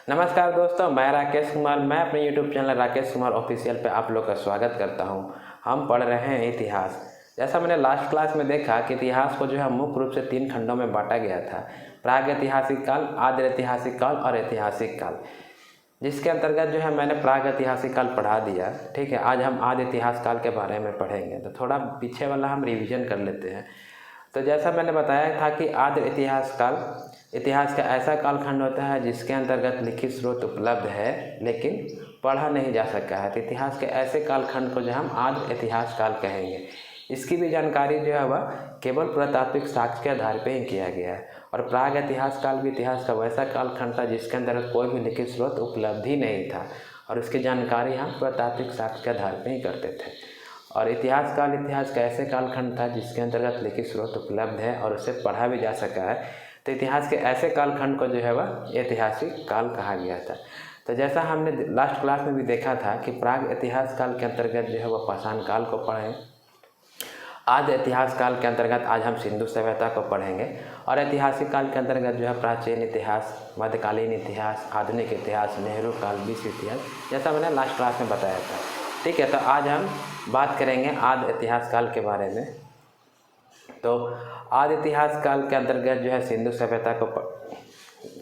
नमस्कार दोस्तों, मैं राकेश कुमार। मैं अपने YouTube channel Rakesh Kumar official पे आप लोग का स्वागत करता हूं। हम पढ़ रहे हैं इतिहास। जैसा मैंने लास्ट क्लास में देखा कि इतिहास को जो है मुख्य रूप से 3 खंडों में बांटा गया था। प्राग ऐतिहासिक काल, आद्य ऐतिहासिक काल और ऐतिहासिक काल, जिसके अंतर्गत जो है मैंने प्राग ऐतिहासिक काल पढ़ा दिया। ठीक है, आज हम आद्य इतिहास काल के बारे में पढ़ेंगे। तो थोड़ा पीछे वाला हम रिविजन कर लेते हैं। तो जैसा मैंने बताया था कि आद्य इतिहास काल इतिहास का ऐसा कालखंड होता है जिसके अंतर्गत लिखित स्रोत उपलब्ध है लेकिन पढ़ा नहीं जा सका है। तो इतिहास के ऐसे कालखंड को जो हम आद्य इतिहास काल कहेंगे। इसकी भी जानकारी जो है वह केवल पुरातात्विक साक्ष्य के आधार पर ही किया गया है। और प्राग इतिहास काल भी इतिहास का वैसा कालखंड था जिसके अंतर्गत कोई भी लिखित स्रोत उपलब्ध ही नहीं था और उसकी जानकारी हम पुरातात्विक साक्ष्य के आधार पर ही करते थे। और इतिहास काल इतिहास का ऐसे कालखंड था जिसके अंतर्गत लिखित स्रोत उपलब्ध है और उसे पढ़ा भी जा सका है। तो इतिहास के ऐसे कालखंड को जो है वह ऐतिहासिक काल कहा गया था। तो जैसा हमने लास्ट क्लास में भी देखा था कि प्राग इतिहास काल के अंतर्गत जो है वह पाषाण काल को पढ़ें। आद्य इतिहास काल के अंतर्गत आज हम सिंधु सभ्यता को पढ़ेंगे। और ऐतिहासिक काल के अंतर्गत जो है प्राचीन इतिहास, मध्यकालीन इतिहास, आधुनिक इतिहास, नेहरू काल, विश्व इतिहास, जैसा मैंने लास्ट क्लास में बताया था। ठीक है, तो आज हम बात करेंगे आद्य इतिहास काल के बारे में। तो आद्य इतिहास काल के अंतर्गत जो है सिंधु सभ्यता को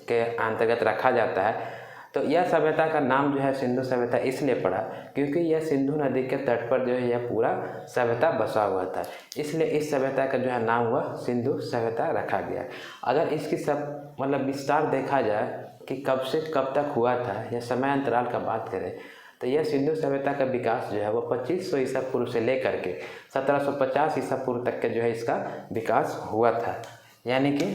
के अंतर्गत रखा जाता है। तो यह सभ्यता का नाम जो है सिंधु सभ्यता इसलिए पड़ा क्योंकि यह सिंधु नदी के तट पर जो है यह पूरा सभ्यता बसा हुआ था, इसलिए इस सभ्यता का जो है नाम हुआ सिंधु सभ्यता रखा गया। अगर इसकी सब विस्तार देखा जाए कि कब से कब तक हुआ था या समय अंतराल का बात करें तो यह सिंधु सभ्यता का विकास जो है वो 2500 ईसा पूर्व से लेकर के 1750 ईसा पूर्व तक के जो है इसका विकास हुआ था। यानी कि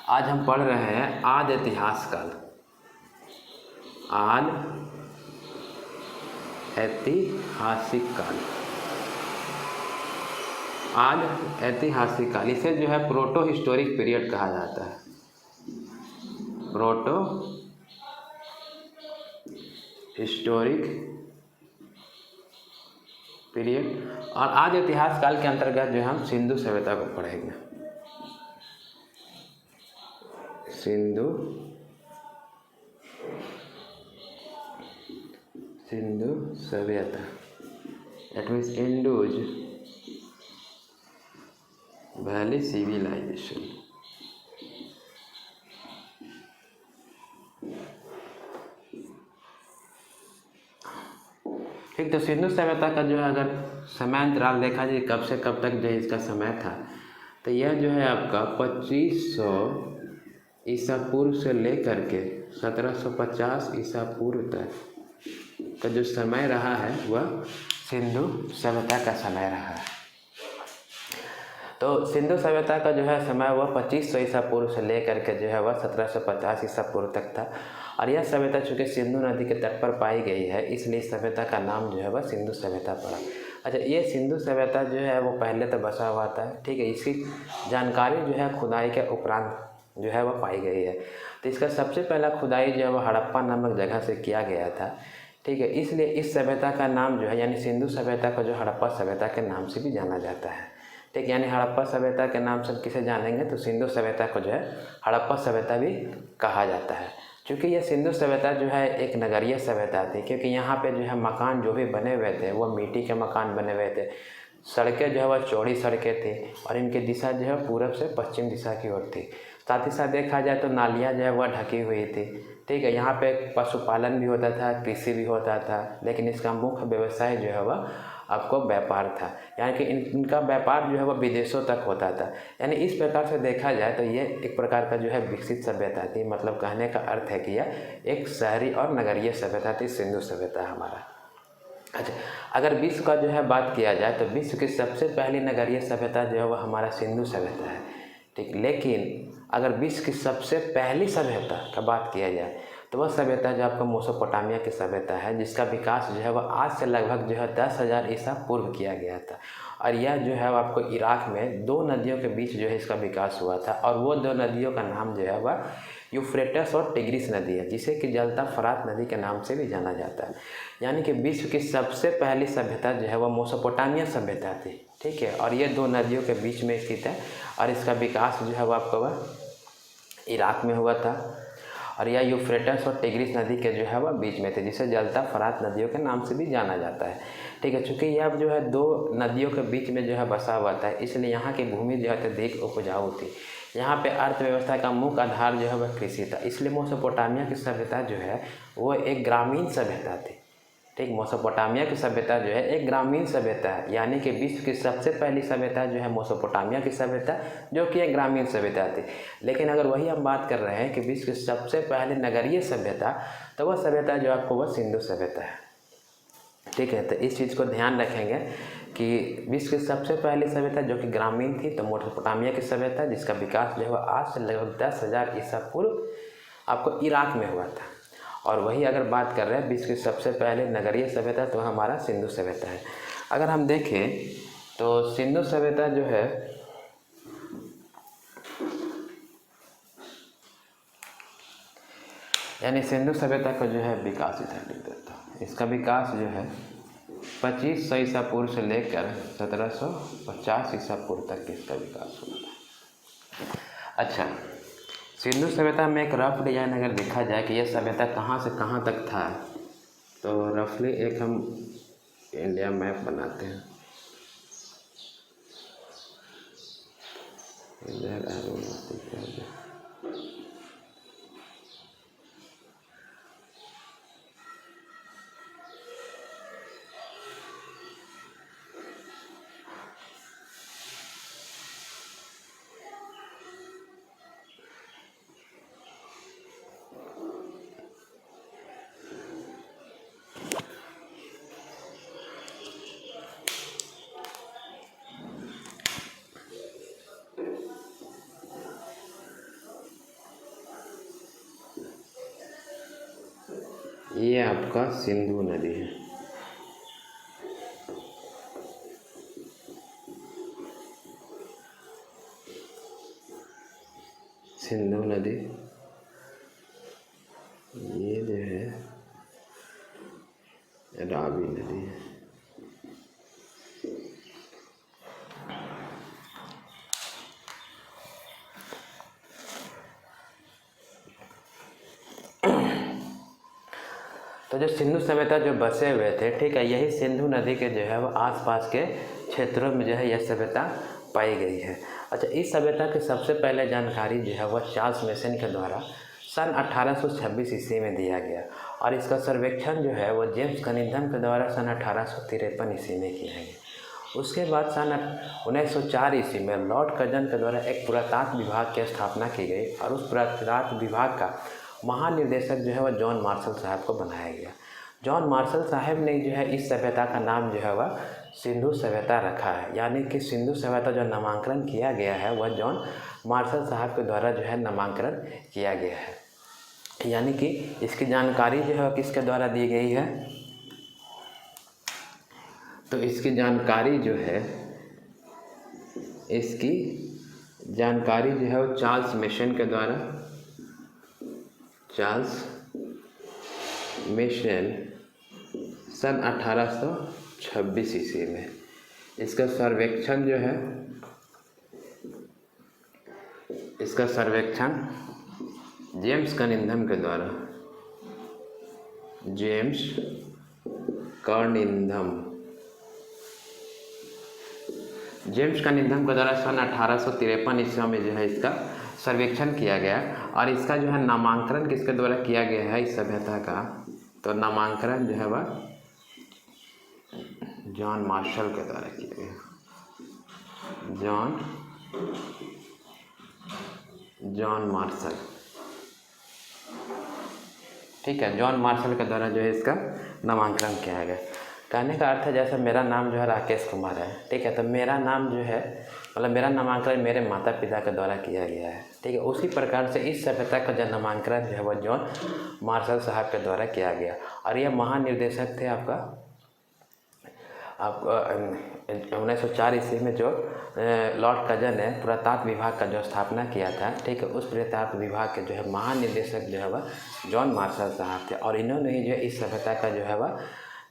आज हम पढ़ रहे हैं आद्य इतिहास काल। आद्य ऐतिहासिक काल, आद्य ऐतिहासिक काल, इसे जो है प्रोटो हिस्टोरिक पीरियड कहा जाता है। Proto historic period. और आद्य इतिहास काल के अंतर्गत जो हम सिंधु सभ्यता को पढ़ेंगे। सिंधु सभ्यता, that means Indus valley civilization. ठीक, तो सिंधु सभ्यता का जो है अगर समय अंतराल देखा जाए कब से कब तक जो है इसका समय था तो यह जो है आपका 2500 ईसा पूर्व से लेकर के 1750 ईसा पूर्व तक का जो समय रहा है वह सिंधु सभ्यता का समय रहा है। तो सिंधु सभ्यता का जो है समय वह 2500 ईसा पूर्व से लेकर के जो है वह 1750 ईसा पूर्व तक था। और यह सभ्यता चूँकि सिंधु नदी के तट पर पाई गई है इसलिए इस सभ्यता का नाम जो है वह सिंधु सभ्यता पड़ा। अच्छा, ये सिंधु सभ्यता जो है वो पहले तो बसा हुआ था। ठीक है, इसकी जानकारी जो है खुदाई के उपरांत जो है वह पाई गई है। तो इसका सबसे पहला खुदाई जो है वह हड़प्पा नामक जगह से किया गया था। ठीक है, इसलिए इस सभ्यता का नाम जो है यानी सिंधु सभ्यता को जो हड़प्पा सभ्यता के नाम से भी जाना जाता है। ठीक, यानी हड़प्पा सभ्यता के नाम से किसे जानेंगे तो सिंधु सभ्यता को जो है हड़प्पा सभ्यता भी कहा जाता है। क्योंकि यह सिंधु सभ्यता जो है एक नगरीय सभ्यता थी, क्योंकि यहाँ पे जो है मकान जो भी बने हुए थे वह मिट्टी के मकान बने हुए थे। सड़कें जो है वह चौड़ी सड़कें थी और इनकी दिशा जो है पूरब से पश्चिम दिशा की ओर थी। साथ ही साथ देखा जाए तो नालियाँ जो है वह ढकी हुई थी। ठीक है, यहाँ पे पशुपालन भी होता था, कृषि भी होता था, लेकिन इसका मुख्य व्यवसाय जो है वह आपको व्यापार था। यानी कि इनका व्यापार जो है वह विदेशों तक होता था। यानी इस प्रकार से देखा जाए तो ये एक प्रकार का जो है विकसित सभ्यता थी। मतलब कहने का अर्थ है कि यह एक शहरी और नगरीय सभ्यता थी सिंधु सभ्यता हमारा। अच्छा, अगर विश्व का जो है बात किया जाए तो विश्व की सबसे पहली नगरीय सभ्यता जो है वह हमारा सिंधु सभ्यता है। ठीक, लेकिन अगर विश्व की सबसे पहली सभ्यता का बात किया जाए तो वह सभ्यता जो आपका मेसोपोटामिया की सभ्यता है, जिसका विकास जो है वह आज से लगभग जो है 10,000 ईसा पूर्व किया गया था। और यह जो है आपको इराक में 2 नदियों के बीच जो है इसका विकास हुआ था। और वो 2 नदियों का नाम जो है वह यूफ्रेटस और टिग्रिस नदी है, जिसे कि जलता फरात नदी के नाम से भी जाना जाता है। यानी कि विश्व की सबसे पहली सभ्यता जो है वह मेसोपोटामिया सभ्यता थी। ठीक है, और ये 2 नदियों के बीच में स्थित है और इसका विकास जो है वह आपका वह इराक में हुआ था। और यह यूफ्रेटस और टिग्रिस नदी के जो है वह बीच में थे, जिसे जलता फरात नदियों के नाम से भी जाना जाता है। ठीक है, चूँकि यह जो है दो नदियों के बीच में जो है बसा हुआ था, इसलिए यहाँ की भूमि जो है अत्यधिक उपजाऊ थी। यहाँ पे अर्थव्यवस्था का मुख्य आधार जो है वह कृषि था, इसलिए मेसोपोटामिया की सभ्यता जो है वो एक ग्रामीण सभ्यता थी। ठीक, मेसोपोटामिया की सभ्यता जो है एक ग्रामीण सभ्यता है, यानी कि विश्व की सबसे पहली सभ्यता जो है मेसोपोटामिया की सभ्यता, जो कि एक ग्रामीण सभ्यता थी। लेकिन अगर वही हम बात कर रहे हैं कि विश्व की सबसे पहले नगरीय सभ्यता, तो वह सभ्यता जो आपको वह सिंधु सभ्यता है। ठीक है, तो इस चीज़ को ध्यान रखेंगे कि विश्व की सबसे पहली सभ्यता जो कि ग्रामीण थी, तो मेसोपोटामिया की सभ्यता, जिसका विकास जो है आज से लगभग 10,000 ईसा पूर्व आपको इराक में हुआ था। और वही अगर बात कर रहे हैं विश्व की सबसे पहले नगरीय सभ्यता, तो हमारा सिंधु सभ्यता है। अगर हम देखें तो सिंधु सभ्यता जो है यानी सिंधु सभ्यता का जो है विकास इधर लिख देता हूँ। इसका विकास जो है 2500 ईसा पूर्व से लेकर 1750 ईसा पूर्व तक इसका विकास हुआ था। अच्छा, सिंधु सभ्यता में एक रफ डिजाइन अगर देखा जाए कि यह सभ्यता कहाँ से कहाँ तक था, तो रफली एक हम इंडिया मैप बनाते हैं। ये आपका सिंधु नदी है। सिंधु नदी, ये जो है रावी नदी है। तो जो सिंधु सभ्यता जो बसे हुए थे, ठीक है, यही सिंधु नदी के जो है वो आसपास के क्षेत्रों में जो है यह सभ्यता पाई गई है। अच्छा, इस सभ्यता की सबसे पहले जानकारी जो है वह चार्ल्स मेसन के द्वारा सन 1826 ईस्वी में दिया गया, और इसका सर्वेक्षण जो है वो जेम्स कनिंघम के द्वारा सन 1853 ईस्वी में किया गया। उसके बाद सन 1904 ईस्वी में लॉर्ड कर्जन के द्वारा एक पुरातत्व विभाग की स्थापना की गई, और उस पुरातत्व विभाग का महानिर्देशक जो है वह जॉन मार्शल साहब को बनाया गया। जॉन मार्शल साहब ने जो है इस सभ्यता का नाम जो है वह सिंधु सभ्यता रखा है, यानी कि सिंधु सभ्यता जो नामांकन किया गया है वह जॉन मार्शल साहब के द्वारा जो है नामांकन किया गया है। यानी कि इसकी जानकारी जो है किसके द्वारा दी गई है, तो इसकी जानकारी जो है वो चार्ल्स मेसन के द्वारा, चार्ल्स मेसन सन 1826 ईस्वी में। इसका सर्वेक्षण जो है, इसका सर्वेक्षण जेम्स कनिंघम के द्वारा, जेम्स कनिंघम के द्वारा सन 1853 ईस्वी में जो है इसका सर्वेक्षण किया गया। और इसका जो है नामांकन किसके द्वारा किया गया है इस सभ्यता का, तो नामांकन जो है वह जॉन मार्शल के द्वारा किया गया। जॉन मार्शल, ठीक है, जॉन मार्शल के द्वारा जो है इसका नामांकन किया गया। कहने का अर्थ है जैसे मेरा नाम जो है राकेश कुमार है, ठीक है, तो मेरा नाम जो है मतलब मेरा नामांकन मेरे माता पिता के द्वारा किया गया है। ठीक है, उसी प्रकार से इस सभ्यता का जो नामांकन जो है वह जॉन मार्शल साहब के द्वारा किया गया। और यह महानिर्देशक थे आपको 1904 ईस्वी में जो लॉर्ड कर्जन ने पुरातत्व विभाग का जो स्थापना किया था। ठीक है, उस पुरातत्व विभाग के जो है महानिर्देशक जो है वह जॉन मार्शल साहब थे, और इन्होंने ही जो है इस सभ्यता का जो है वह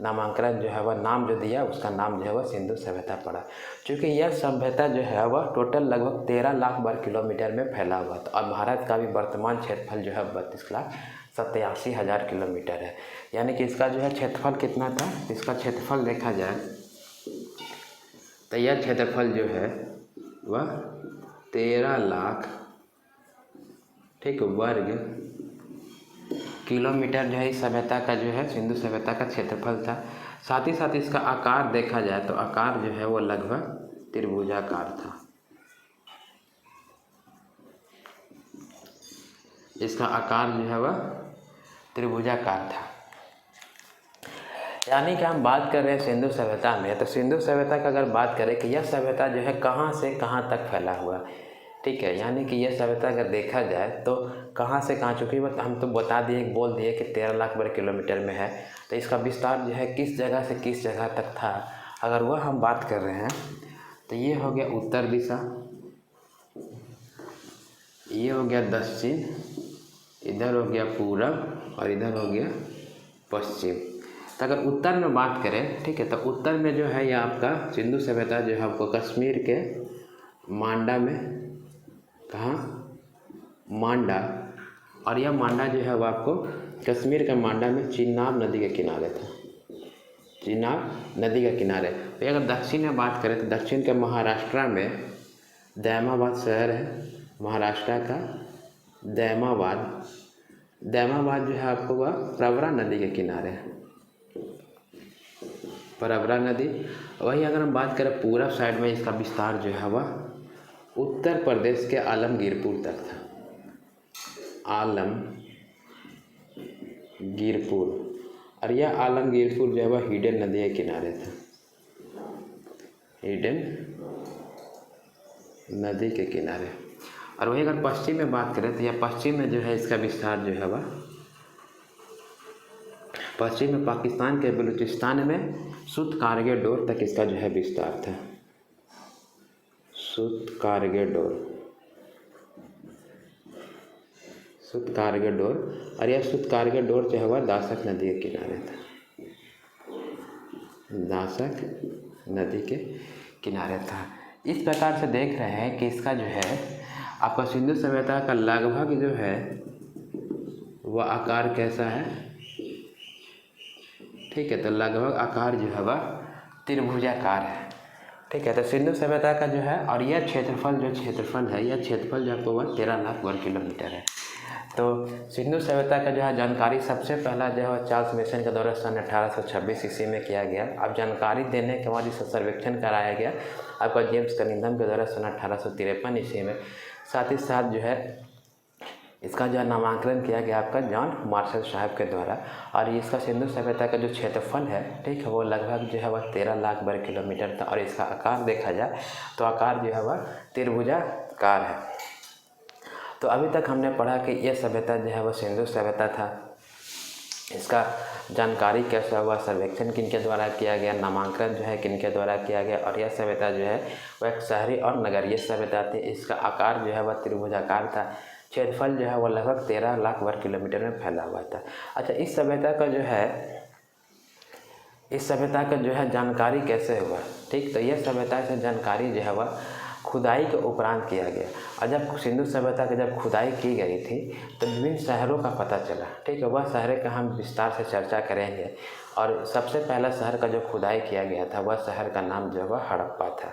नामांकन जो है वह नाम जो दिया उसका नाम जो है वह सिंधु सभ्यता पड़ा। क्योंकि यह सभ्यता जो है वह टोटल लगभग 13 लाख वर्ग किलोमीटर में फैला हुआ था और भारत का भी वर्तमान क्षेत्रफल जो है 32,87,000 किलोमीटर है। यानी कि इसका जो है क्षेत्रफल कितना था, इसका क्षेत्रफल देखा जाए तो यह क्षेत्रफल जो है वह 13 लाख वर्ग किलोमीटर जो है इस सभ्यता का जो है सिंधु सभ्यता का क्षेत्रफल था। साथ ही साथ इसका आकार देखा जाए तो आकार जो है वो लगभग त्रिभुजाकार था। इसका आकार जो है वह त्रिभुजाकार था। यानी कि हम बात कर रहे हैं सिंधु सभ्यता में, तो सिंधु सभ्यता का अगर बात करें कि यह सभ्यता जो है कहाँ से कहाँ तक फैला हुआ, ठीक है। यानी कि यह सभ्यता अगर देखा जाए तो कहाँ से कहाँ, चूँकि हम तो बता दिए बोल दिए कि 13 लाख वर्ग किलोमीटर में है, तो इसका विस्तार जो है किस जगह से किस जगह तक था, अगर वह हम बात कर रहे हैं तो ये हो गया उत्तर दिशा, ये हो गया दक्षिण, इधर हो गया पूरब और इधर हो गया पश्चिम। तो अगर उत्तर में बात करें, ठीक है, तो उत्तर में जो है ये आपका सिंधु सभ्यता जो है आपको कश्मीर के मांडा में, कहाँ, मांडा, और यह मांडा जो है वो आपको कश्मीर का मांडा में चिनाब नदी के किनारे था, चिनाब नदी के किनारे। तो अगर दक्षिण में बात करें तो दक्षिण के महाराष्ट्र में दैमाबाद शहर है, महाराष्ट्र का दैमाबाद, दैमाबाद जो है आपको वह प्रवरा नदी के किनारे है, प्रवरा नदी। वही अगर हम बात करें पूरब साइड में, इसका विस्तार जो है वह उत्तर प्रदेश के आलमगीरपुर तक था, आलमगीरपुर, और यह आलमगीरपुर जो है वह हिडन नदी के किनारे था, हिडन नदी के किनारे। और वही अगर पश्चिम में बात करें तो यह पश्चिम में जो है इसका विस्तार जो है वह पश्चिम में पाकिस्तान के बलूचिस्तान में सुत कारगिल डोर तक इसका जो है विस्तार था, सुत कारगिल डोर, सुत कारगिल डोर, और यह सुत कारगिल डोर जो है वह दासक नदी के किनारे था, दासक नदी के किनारे था। इस प्रकार से देख रहे हैं कि इसका जो है आपका सिंधु सभ्यता का लगभग जो है वह आकार कैसा है, ठीक है, तो लगभग आकार जो है वह त्रिभुजाकार है, ठीक है। तो सिंधु सभ्यता का जो है, और यह क्षेत्रफल जो क्षेत्रफल है, यह क्षेत्रफल जो आपको वह 13 लाख वर्ग किलोमीटर है। तो सिंधु सभ्यता का जो है जानकारी सबसे पहला जो है चार्ल्स मिशन के द्वारा सन 1826 ईस्वी में किया गया। अब जानकारी देने के बाद इसका सर्वेक्षण कराया गया आपका जेम्स कनिंघम के द्वारा सन 1853 ईस्वी में। साथ ही साथ जो है इसका जो है नामांकन किया गया आपका जॉन मार्शल साहब के द्वारा। और इसका सिंधु सभ्यता का जो क्षेत्रफल है, ठीक है, वो लगभग जो है वह 13 लाख वर्ग किलोमीटर था। और इसका आकार देखा जाए तो आकार जो है वह त्रिभुजाकार है। तो अभी तक हमने पढ़ा कि यह सभ्यता जो है वह सिंधु सभ्यता था, इसका जानकारी कैसा हुआ, सर्वेक्षण किनके द्वारा किया गया, नामांकन जो है किनके द्वारा किया गया, और यह सभ्यता जो है वह एक शहरी और नगरीय सभ्यता थी। इसका आकार जो है वह त्रिभुजाकार था, क्षेत्रफल जो है वह लगभग 13 लाख वर्ग किलोमीटर में फैला हुआ था। अच्छा, इस सभ्यता का जो है जानकारी कैसे हुआ, ठीक, तो यह सभ्यता से जानकारी जो है वह खुदाई के उपरांत किया गया। और जब सिंधु सभ्यता की जब खुदाई की गई थी तो विभिन्न शहरों का पता चला, ठीक है, वह शहर का हम विस्तार से चर्चा करेंगे। और सबसे पहला शहर का जो खुदाई किया गया था वह शहर का नाम जो है वह हड़प्पा था,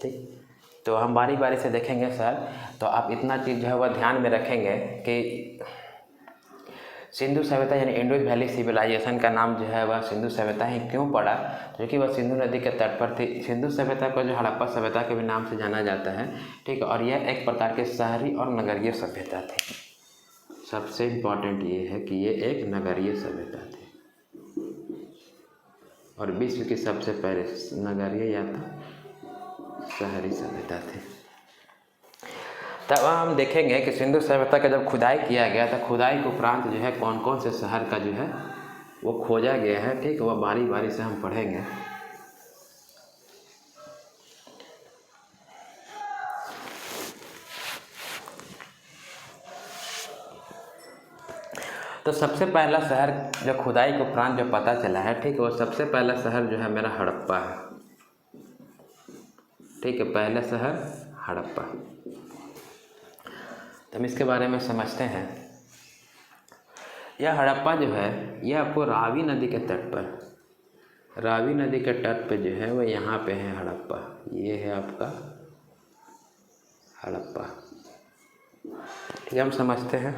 ठीक। तो हम बारी बारी से देखेंगे सर। तो आप इतना चीज़ जो है वह ध्यान में रखेंगे कि सिंधु सभ्यता यानी इंडस वैली सिविलाइजेशन का नाम जो है वह सिंधु सभ्यता ही क्यों पड़ा, क्योंकि वह सिंधु नदी के तट पर थी। सिंधु सभ्यता को जो हड़प्पा सभ्यता के भी नाम से जाना जाता है, ठीक है, और यह एक प्रकार के शहरी और नगरीय सभ्यता थी। सबसे इम्पोर्टेंट ये है कि ये एक नगरीय सभ्यता थी और विश्व की सबसे पहले नगरीय या तो शहरी सभ्यता थी। तब हम देखेंगे कि सिंधु सभ्यता का जब खुदाई किया गया था, खुदाई के उपरांत जो है कौन कौन से शहर का जो है वो खोजा गया है, ठीक, वह बारी बारी से हम पढ़ेंगे। तो सबसे पहला शहर जो खुदाई के उपरांत जो पता चला है, ठीक है, वो सबसे पहला शहर जो है मेरा हड़प्पा है। ठीक है, पहला शहर हड़प्पा। तो हम इसके बारे में समझते हैं। यह हड़प्पा जो है यह आपको रावी नदी के तट पर, रावी नदी के तट पे जो है वो यहाँ पे है हड़प्पा। ये है आपका हड़प्पा। ठीक है, हम समझते हैं।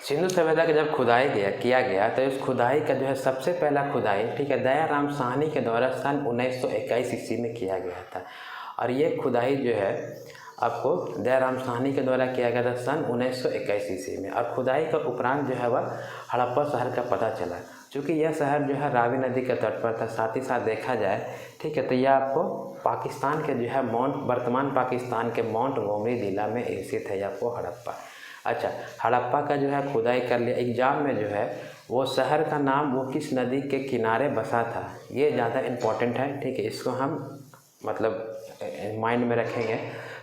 सिंधु सभ्यता के जब खुदाई किया गया तो इस खुदाई का जो है सबसे पहला खुदाई, ठीक है, दयाराम साहनी के द्वारा सन 1921 ईस्वी में किया गया था। और ये खुदाई जो है आपको दयाराम साहनी के द्वारा किया गया था सन 1921 ईस्वी में। और खुदाई का उपरांत जो है वह हड़प्पा शहर का पता चला। चूँकि यह शहर जो है रावी नदी के तट पर था, साथ ही साथ देखा जाए, ठीक है, तो यह आपको पाकिस्तान के जो है वर्तमान पाकिस्तान के माउंट गोमरी जिला में स्थित है आपको हड़प्पा। अच्छा, हड़प्पा का जो है खुदाई कर लिया। एग्जाम में जो है वो शहर का नाम वो किस नदी के किनारे बसा था, ये ज़्यादा इम्पोर्टेंट है। ठीक है, इसको हम मतलब माइंड में रखेंगे।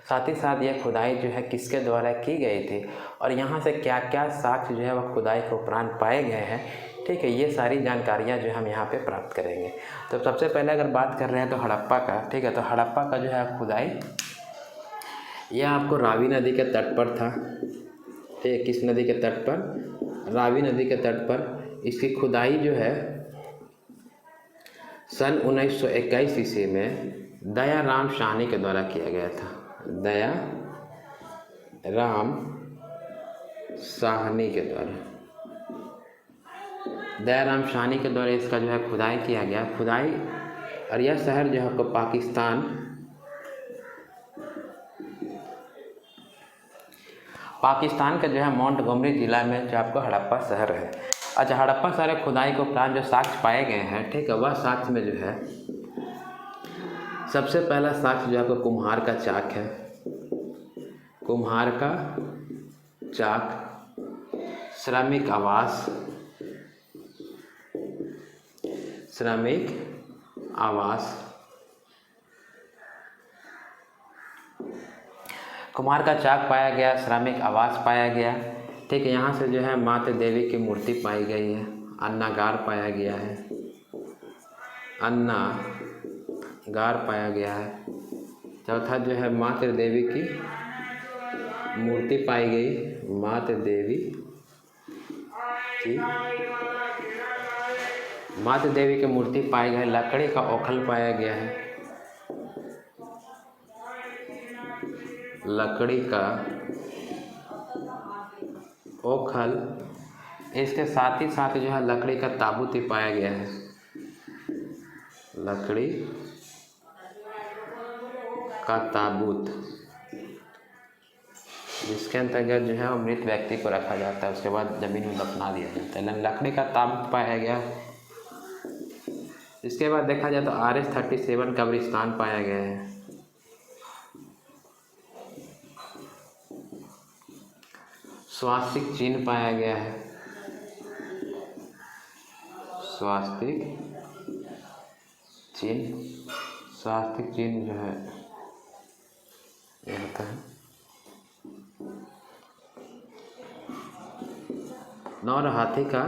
साथ ही साथ ये खुदाई जो है किसके द्वारा की गई थी और यहाँ से क्या क्या साक्ष्य जो है वह खुदाई के उपरांत पाए गए हैं, ठीक है, ये सारी जानकारियाँ जो हम यहाँ पे प्राप्त करेंगे। तो सबसे पहले अगर बात कर रहे हैं तो हड़प्पा का, ठीक है, तो हड़प्पा का जो है खुदाई यह आपको रावी नदी के तट पर था। ठीक है, किस नदी के तट पर? रावी नदी के तट पर। इसकी खुदाई जो है सन 1921 ईस्वी में दयाराम साहनी के द्वारा किया गया था। दयाराम साहनी के द्वारा, दयाराम साहनी के द्वारा इसका जो है खुदाई किया गया। खुदाई और यह शहर जो है आपको पाकिस्तान का जो है माउंट गोमरी जिला में जो आपको हड़प्पा शहर है। अच्छा, हड़प्पा शहर खुदाई के उपरांत जो साक्ष्य पाए गए हैं, ठीक है, वह साक्ष्य में जो है सबसे पहला साक्ष्य जो आपको कुम्हार का चाक है। कुम्हार का चाक, श्रमिक आवास, श्रमिक आवास, कुम्हार का चाक पाया गया, श्रमिक आवास पाया गया। ठीक है, यहाँ से जो है माता देवी की मूर्ति पाई गई है। अन्नागार पाया गया है, अन्नागार पाया गया है। चौथा जो है माता देवी की मूर्ति पाई गई, माता देवी की मूर्ति पाई गई। लकड़ी का ओखल पाया गया है, लकड़ी का ओखल। इसके साथ ही साथ जो है लकड़ी का ताबूत ही पाया गया है, लकड़ी का ताबूत, जिसके अंतर्गत जो है वो मृत व्यक्ति को रखा जाता है, उसके बाद ज़मीन में दफना दिया जाता है। लकड़ी का ताबूत पाया गया। इसके बाद देखा जाए तो RS-37 कब्रिस्तान पाया गया है। स्वास्तिक चिन्ह पाया गया है, स्वास्तिक चिन्ह जो है ये होता है। और हाथी का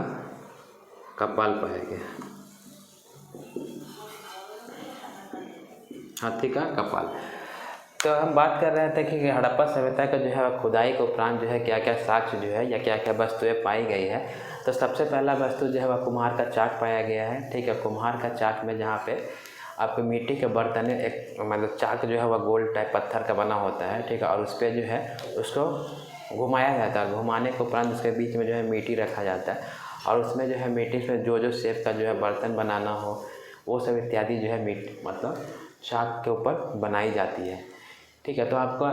कपाल पाया गया, हाथी का कपाल। तो हम बात कर रहे थे कि हड़प्पा सभ्यता का जो है खुदाई के उपरांत जो है क्या क्या साक्ष्य जो है या क्या क्या वस्तुएं पाई गई है। तो सबसे पहला वस्तु जो है वह कुम्हार का चाक पाया गया है। ठीक है, कुम्हार का चाक में जहाँ पे आपको मिट्टी के बर्तन, एक मतलब चाक जो है वह गोल टाइप पत्थर का बना होता है। ठीक है, और उस पर जो है उसको घुमाया जाता है। घुमाने के उपरांत उसके बीच में जो है मिट्टी रखा जाता है और उसमें जो है मिट्टी से जो शेप का जो है बर्तन बनाना हो वो सब इत्यादि जो है मतलब चाक के ऊपर बनाई जाती है। ठीक है, तो आपका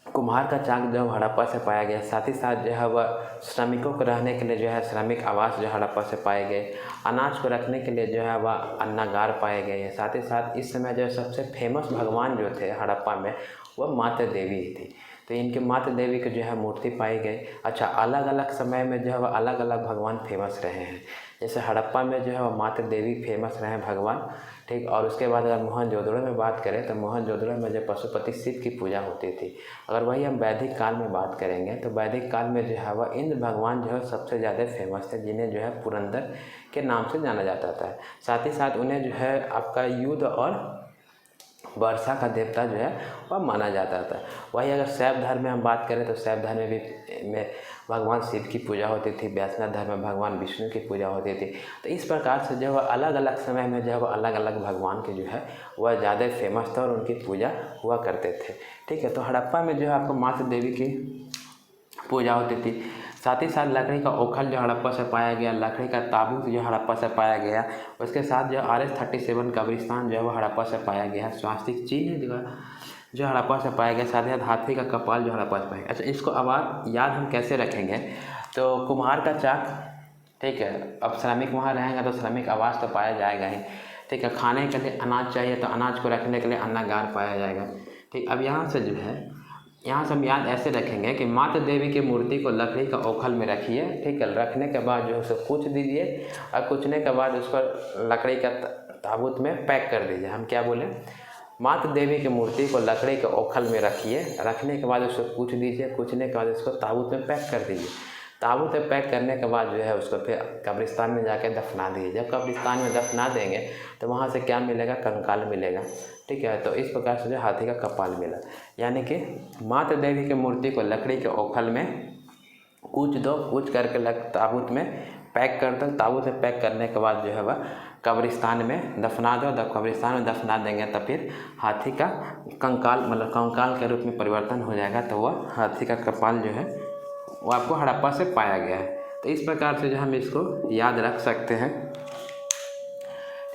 कुम्हार का चाक जो हड़प्पा से पाया गया। साथ ही साथ जो है वह श्रमिकों को रहने के लिए जो है श्रमिक आवास जो हड़प्पा से पाए गए। अनाज को रखने के लिए जो है वह अन्नागार पाए गए हैं। साथ ही साथ इस समय जो है सबसे फेमस भगवान जो थे हड़प्पा में वह माता देवी ही थी। तो इनके माता देवी की जो है मूर्ति पाई गई। अच्छा, अलग अलग समय में जो है वह अलग अलग भगवान फेमस रहे हैं। जैसे हड़प्पा में जो है वो माता देवी फेमस रहे भगवान, ठीक। और उसके बाद अगर मोहनजोदड़ो में बात करें तो मोहनजोदड़ो में जो पशुपति शिव की पूजा होती थी। अगर वही हम वैदिक काल में बात करेंगे तो वैदिक काल में जो है वह इंद्र भगवान जो है सबसे ज़्यादा फेमस थे, जिन्हें जो है पुरंदर के नाम से जाना जाता था। साथ ही साथ उन्हें जो है आपका युद्ध और वर्षा का देवता जो है वह माना जाता था। वही अगर शैव धर्म में हम बात करें तो शैव धर्म में भगवान शिव की पूजा होती थी, वैष्णव धर्म में भगवान विष्णु की पूजा होती थी। तो इस प्रकार से जो है अलग अलग समय में जो है अलग अलग भगवान के जो है वह ज़्यादा फेमस था और उनकी पूजा हुआ करते थे, ठीक है। तो हड़प्पा में जो है आपको माता देवी की पूजा होती थी। साथ ही साथ लकड़ी का ओखल जो हड़प्पा से पाया गया, लकड़ी का ताबूत जो हड़प्पा से पाया गया, उसके साथ जो RS-37 कब्रिस्तान जो है वो हड़प्पा से पाया गया, स्वास्तिक चिन्ह जो हड़प्पा से पाया गया, साथ ही साथ हाथी का कपाल जो हड़प्पा से पाया गया। अच्छा, इसको अब याद हम कैसे रखेंगे, तो कुम्हार का चाक, ठीक है। अब श्रमिक वहाँ रहेंगे तो श्रमिक आवास तो पाया जाएगा ही, ठीक है। खाने के लिए अनाज चाहिए तो अनाज को रखने के लिए अन्नागार पाया जाएगा, ठीक। अब यहाँ से जो है यहाँ से हम याद ऐसे रखेंगे कि माता देवी की मूर्ति को लकड़ी का ओखल में रखिए, ठीक है। रखने के बाद जो है उसे कूच दीजिए और कूचने के बाद उसको लकड़ी का ताबूत में पैक कर दीजिए। हम क्या बोले, माता देवी की मूर्ति को लकड़ी के ओखल में रखिए, रखने के बाद उसको कूच दीजिए, कूचने के बाद उसको ताबूत में पैक कर दीजिए। ताबूत में पैक करने के बाद जो है उसको फिर कब्रिस्तान में जाकर दफना दीजिए। जब कब्रिस्तान में दफना देंगे तो वहाँ से क्या मिलेगा, कंकाल मिलेगा, ठीक है। तो इस प्रकार से जो हाथी का कपाल मिला, यानी कि माता देवी की मूर्ति को लकड़ी के ओखल में कूच दो, कूच करके ताबूत में पैक कर दो। ताबूत में पैक करने के बाद जो है वह कब्रिस्तान में दफना दो। जब कब्रिस्तान में दफना देंगे तो फिर हाथी का कंकाल मतलब कंकाल के रूप में परिवर्तन हो जाएगा, तो वह हाथी का कपाल जो है वो आपको हड़प्पा से पाया गया है। तो इस प्रकार से जो हम इसको याद रख सकते हैं,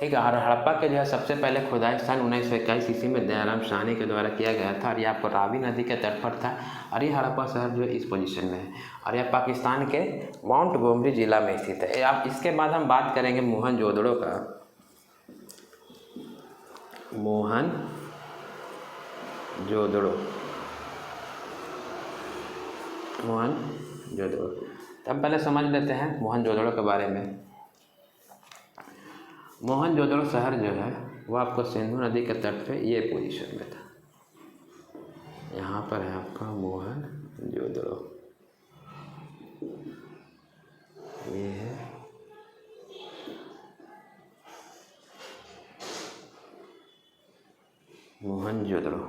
ठीक है। और हड़प्पा के जो है सबसे पहले खुदाई सन 1921 ईस्वी में दयाराम साहनी के द्वारा किया गया था और ये आपको रावी नदी के तट पर था। और ये हड़प्पा शहर जो है इस पोजीशन में है और यह पाकिस्तान के माउंट गोमरी जिला में स्थित है। आप इसके बाद हम बात करेंगे मोहनजोदड़ो का। मोहनजोदड़ो तो हम पहले समझ लेते हैं मोहनजोदड़ो के बारे में। मोहनजोदड़ो शहर जो है वह आपको सिंधु नदी के तट पे ये पोजीशन में था। यहाँ पर है आपका मोहनजोदड़ो, ये है मोहनजोदड़ो।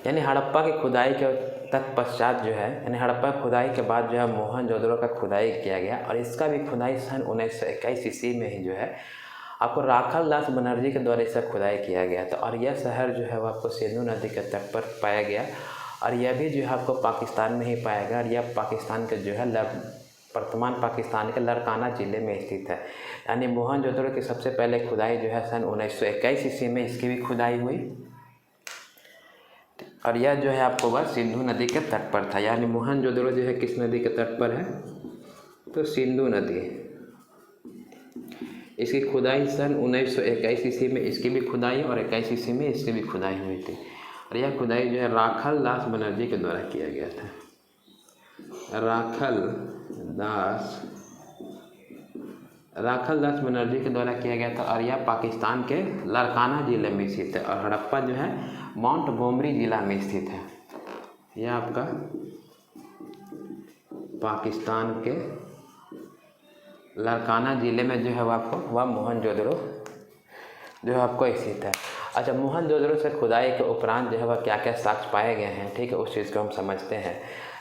यानी हड़प्पा की खुदाई के तत्पश्चात जो है, यानी हड़प्पा की खुदाई के बाद जो है मोहनजोदड़ो का खुदाई किया गया और इसका भी खुदाई सन 1921 ईस्वी में ही जो है आपको राखल दास बनर्जी के द्वारा इसका खुदाई किया गया था। और यह शहर जो है वो आपको सिंधु नदी के तट पर पाया गया और यह भी जो है आपको पाकिस्तान में ही पाया गया और यह पाकिस्तान के जो है वर्तमान पाकिस्तान के लड़काना ज़िले में स्थित है। यानी मोहनजोदड़ो की सबसे पहले खुदाई जो है सन 1921 ईस्वी में इसकी भी खुदाई हुई और यह जो है आपको वह सिंधु नदी के तट पर था। यानी मोहनजोदड़ो जो है किस नदी के तट पर है, तो सिंधु नदी। इसकी खुदाई सन 1921 ईस्वी में इसकी भी खुदाई और 21 ईस्वी में इसकी भी खुदाई हुई थी और यह खुदाई जो है राखल दास बनर्जी के द्वारा किया गया था। राखल दास बनर्जी के द्वारा किया गया था और यह पाकिस्तान के लड़काना ज़िले में स्थित है और हड़प्पा जो है माउंट गोमरी ज़िला में स्थित है। यह आपका पाकिस्तान के लड़काना ज़िले में जो है वह मोहनजोदड़ो जो है आपको स्थित है। अच्छा, मोहनजोदड़ो से खुदाई के उपरांत जो है वह क्या क्या साक्ष्य पाए गए हैं, ठीक है, उस चीज़ को हम समझते हैं।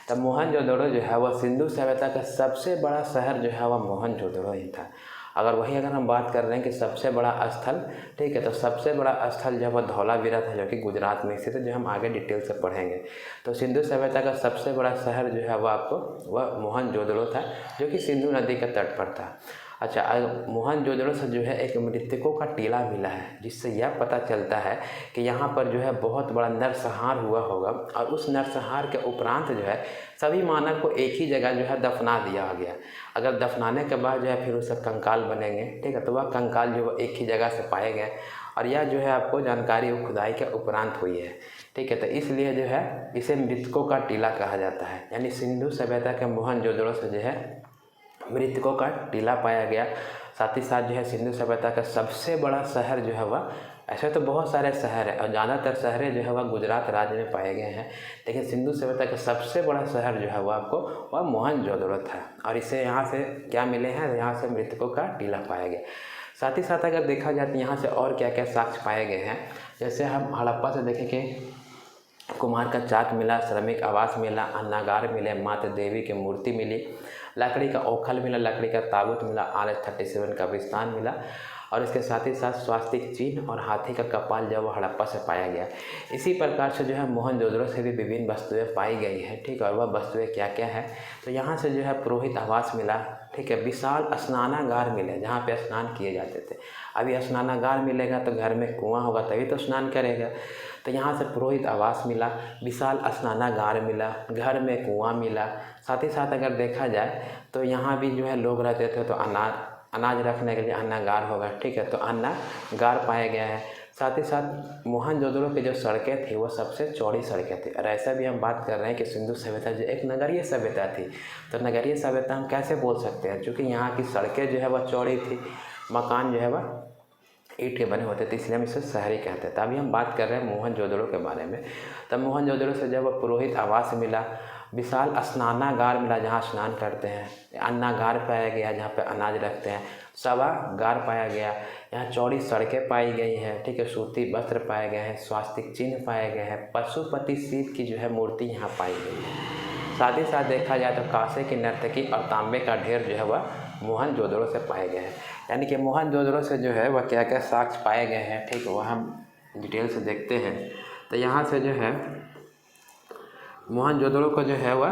तब मोहनजोदड़ो जो है वह सिंधु सभ्यता का सबसे बड़ा शहर जो है वह मोहनजोदड़ो ही था। अगर हम बात कर रहे हैं कि सबसे बड़ा स्थल, ठीक है, तो सबसे बड़ा स्थल जो है वह धौलावीरा था जो कि गुजरात में स्थित है, जो हम आगे डिटेल से पढ़ेंगे। तो सिंधु सभ्यता का सबसे बड़ा शहर जो है वह मोहनजोदड़ो था जो कि सिंधु नदी के तट पर था। अच्छा, मोहनजोदड़ो से जो है एक मृतकों का टीला मिला है जिससे यह पता चलता है कि यहाँ पर जो है बहुत बड़ा नरसंहार हुआ होगा और उस नरसंहार के उपरांत जो है सभी मानव को एक ही जगह जो है दफना दिया गया। अगर दफनाने के बाद जो है फिर उसका कंकाल बनेंगे, ठीक है, तो वह कंकाल जो एक ही जगह से पाए गए और यह जो है आपको जानकारी वो खुदाई के उपरांत हुई है। ठीक है, तो इसलिए जो है इसे मृतकों का टीला कहा जाता है। यानी सिंधु सभ्यता के मोहनजोदड़ो से जो है मृतकों का टीला पाया गया। साथ ही साथ जो है सिंधु सभ्यता का सबसे बड़ा शहर जो है वह, ऐसे तो बहुत सारे शहर हैं और ज़्यादातर शहरें जो है वह गुजरात राज्य में पाए गए हैं, लेकिन सिंधु सभ्यता का सबसे बड़ा शहर जो है वह आपको वह मोहनजोदड़ो था। और इसे यहाँ से क्या मिले हैं, यहाँ से मृतकों का टीला पाया गया। साथ ही साथ अगर देखा जाए तो यहाँ से और क्या क्या साक्ष्य पाए गए हैं, जैसे हम हड़प्पा से देखें कि कुम्हार का चाक मिला, श्रमिक आवास मिला, अन्नागार मिले, माता देवी की मूर्ति मिली, लकड़ी का ओखल मिला, लकड़ी का ताबूत मिला, RS-37 कब्रिस्तान मिला और इसके साथ ही साथ स्वास्तिक चिन्ह और हाथी का कपाल जो वह हड़प्पा से पाया गया। इसी प्रकार से जो है मोहनजोदड़ो से भी विभिन्न वस्तुएं पाई गई है। ठीक है, और वह वस्तुएं क्या क्या है, तो यहाँ से जो है पुरोहित आवास मिला। ठीक है, विशाल स्नानागार मिले जहाँ पे स्नान किए जाते थे। अभी स्नानागार मिलेगा तो घर में कुआं होगा तभी तो स्नान करेगा, तो यहाँ से पुरोहित आवास मिला, विशाल स्नानागार मिला, घर में कुआं मिला। साथ ही साथ अगर देखा जाए तो यहाँ भी जो है लोग रहते थे, तो अनाज रखने के लिए अन्नागार होगा। ठीक है, तो अन्नागार पाया गया है। साथ ही साथ मोहनजोदड़ो की जो सड़कें थी वो सबसे चौड़ी सड़कें थी। और ऐसा भी हम बात कर रहे हैं कि सिंधु सभ्यता जो एक नगरीय सभ्यता थी, तो नगरीय सभ्यता हम कैसे बोल सकते हैं, क्योंकि यहाँ की सड़कें जो है वह चौड़ी थी, मकान जो है वह ईंट के बने होते थे, इसलिए हम इसे शहरी कहते हैं। तो अभी हम बात कर रहे हैं मोहनजोदड़ो के बारे में। तब मोहनजोदड़ो से जब पुरोहित आवास मिला, विशाल स्नानागार मिला जहाँ स्नान करते हैं, अन्नागार पाया गया जहाँ पे अनाज रखते हैं, सभागार पाया गया, यहाँ चौड़ी सड़कें पाई गई हैं। ठीक है, सूती वस्त्र पाए गए हैं, स्वास्तिक चिन्ह पाए गए हैं, पशुपति शिव की जो है मूर्ति यहाँ पाई गई है। साथ ही साथ देखा जाए तो कांसे की नर्तकी और तांबे का ढेर जो है वह मोहनजोदड़ो से पाए गए हैं। यानी कि मोहनजोदड़ो से जो है वह क्या क्या साक्ष्य पाए गए हैं, ठीक है, वह हम डिटेल से देखते हैं। तो यहाँ से जो है मोहनजोदड़ो को जो है वह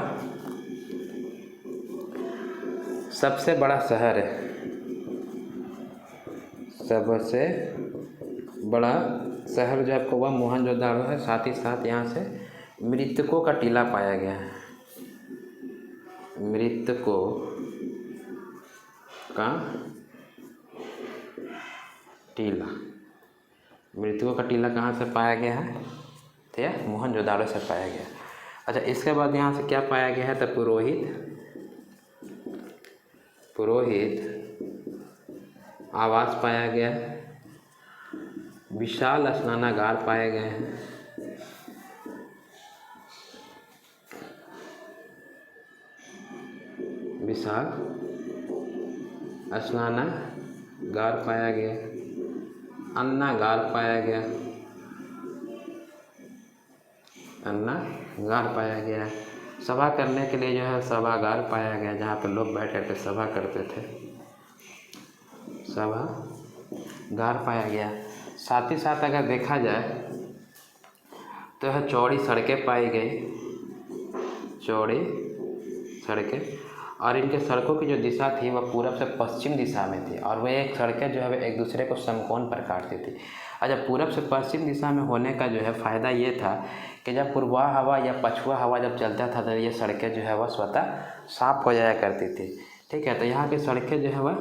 सबसे बड़ा शहर है, सबसे बड़ा शहर जो आपको वह मोहनजोदड़ो है। साथ ही साथ यहाँ से मृतकों का टीला पाया गया है, मृतकों का टीला। मृतकों का टीला कहाँ से पाया गया है, तो यह मोहनजोदड़ो से पाया गया। अच्छा, इसके बाद यहाँ से क्या पाया गया है, तो पुरोहित आवास पाया गया, विशाल स्नानागार पाए गए हैं, विशाल स्नानागार पाया गया, अन्नागार पाया गया, अन्नागार पाया गया, सभा करने के लिए जो है सभागार पाया गया जहाँ पर लोग बैठ कर सभा करते थे, सभागार पाया गया। साथ ही साथ अगर देखा जाए तो यह चौड़ी सड़कें पाई गई, चौड़ी सड़कें, और इनके सड़कों की जो दिशा थी वह पूरब से पश्चिम दिशा में थी, और वह एक सड़कें जो है एक दूसरे को समकोण पर काटती थी। अच्छा, पूरब से पश्चिम दिशा में होने का जो है फ़ायदा ये था कि जब पूर्वा हवा या पछुआ हवा जब चलता था तो ये सड़कें जो है वह स्वतः साफ हो जाया करती थी। ठीक है, तो यहाँ की सड़कें जो है वह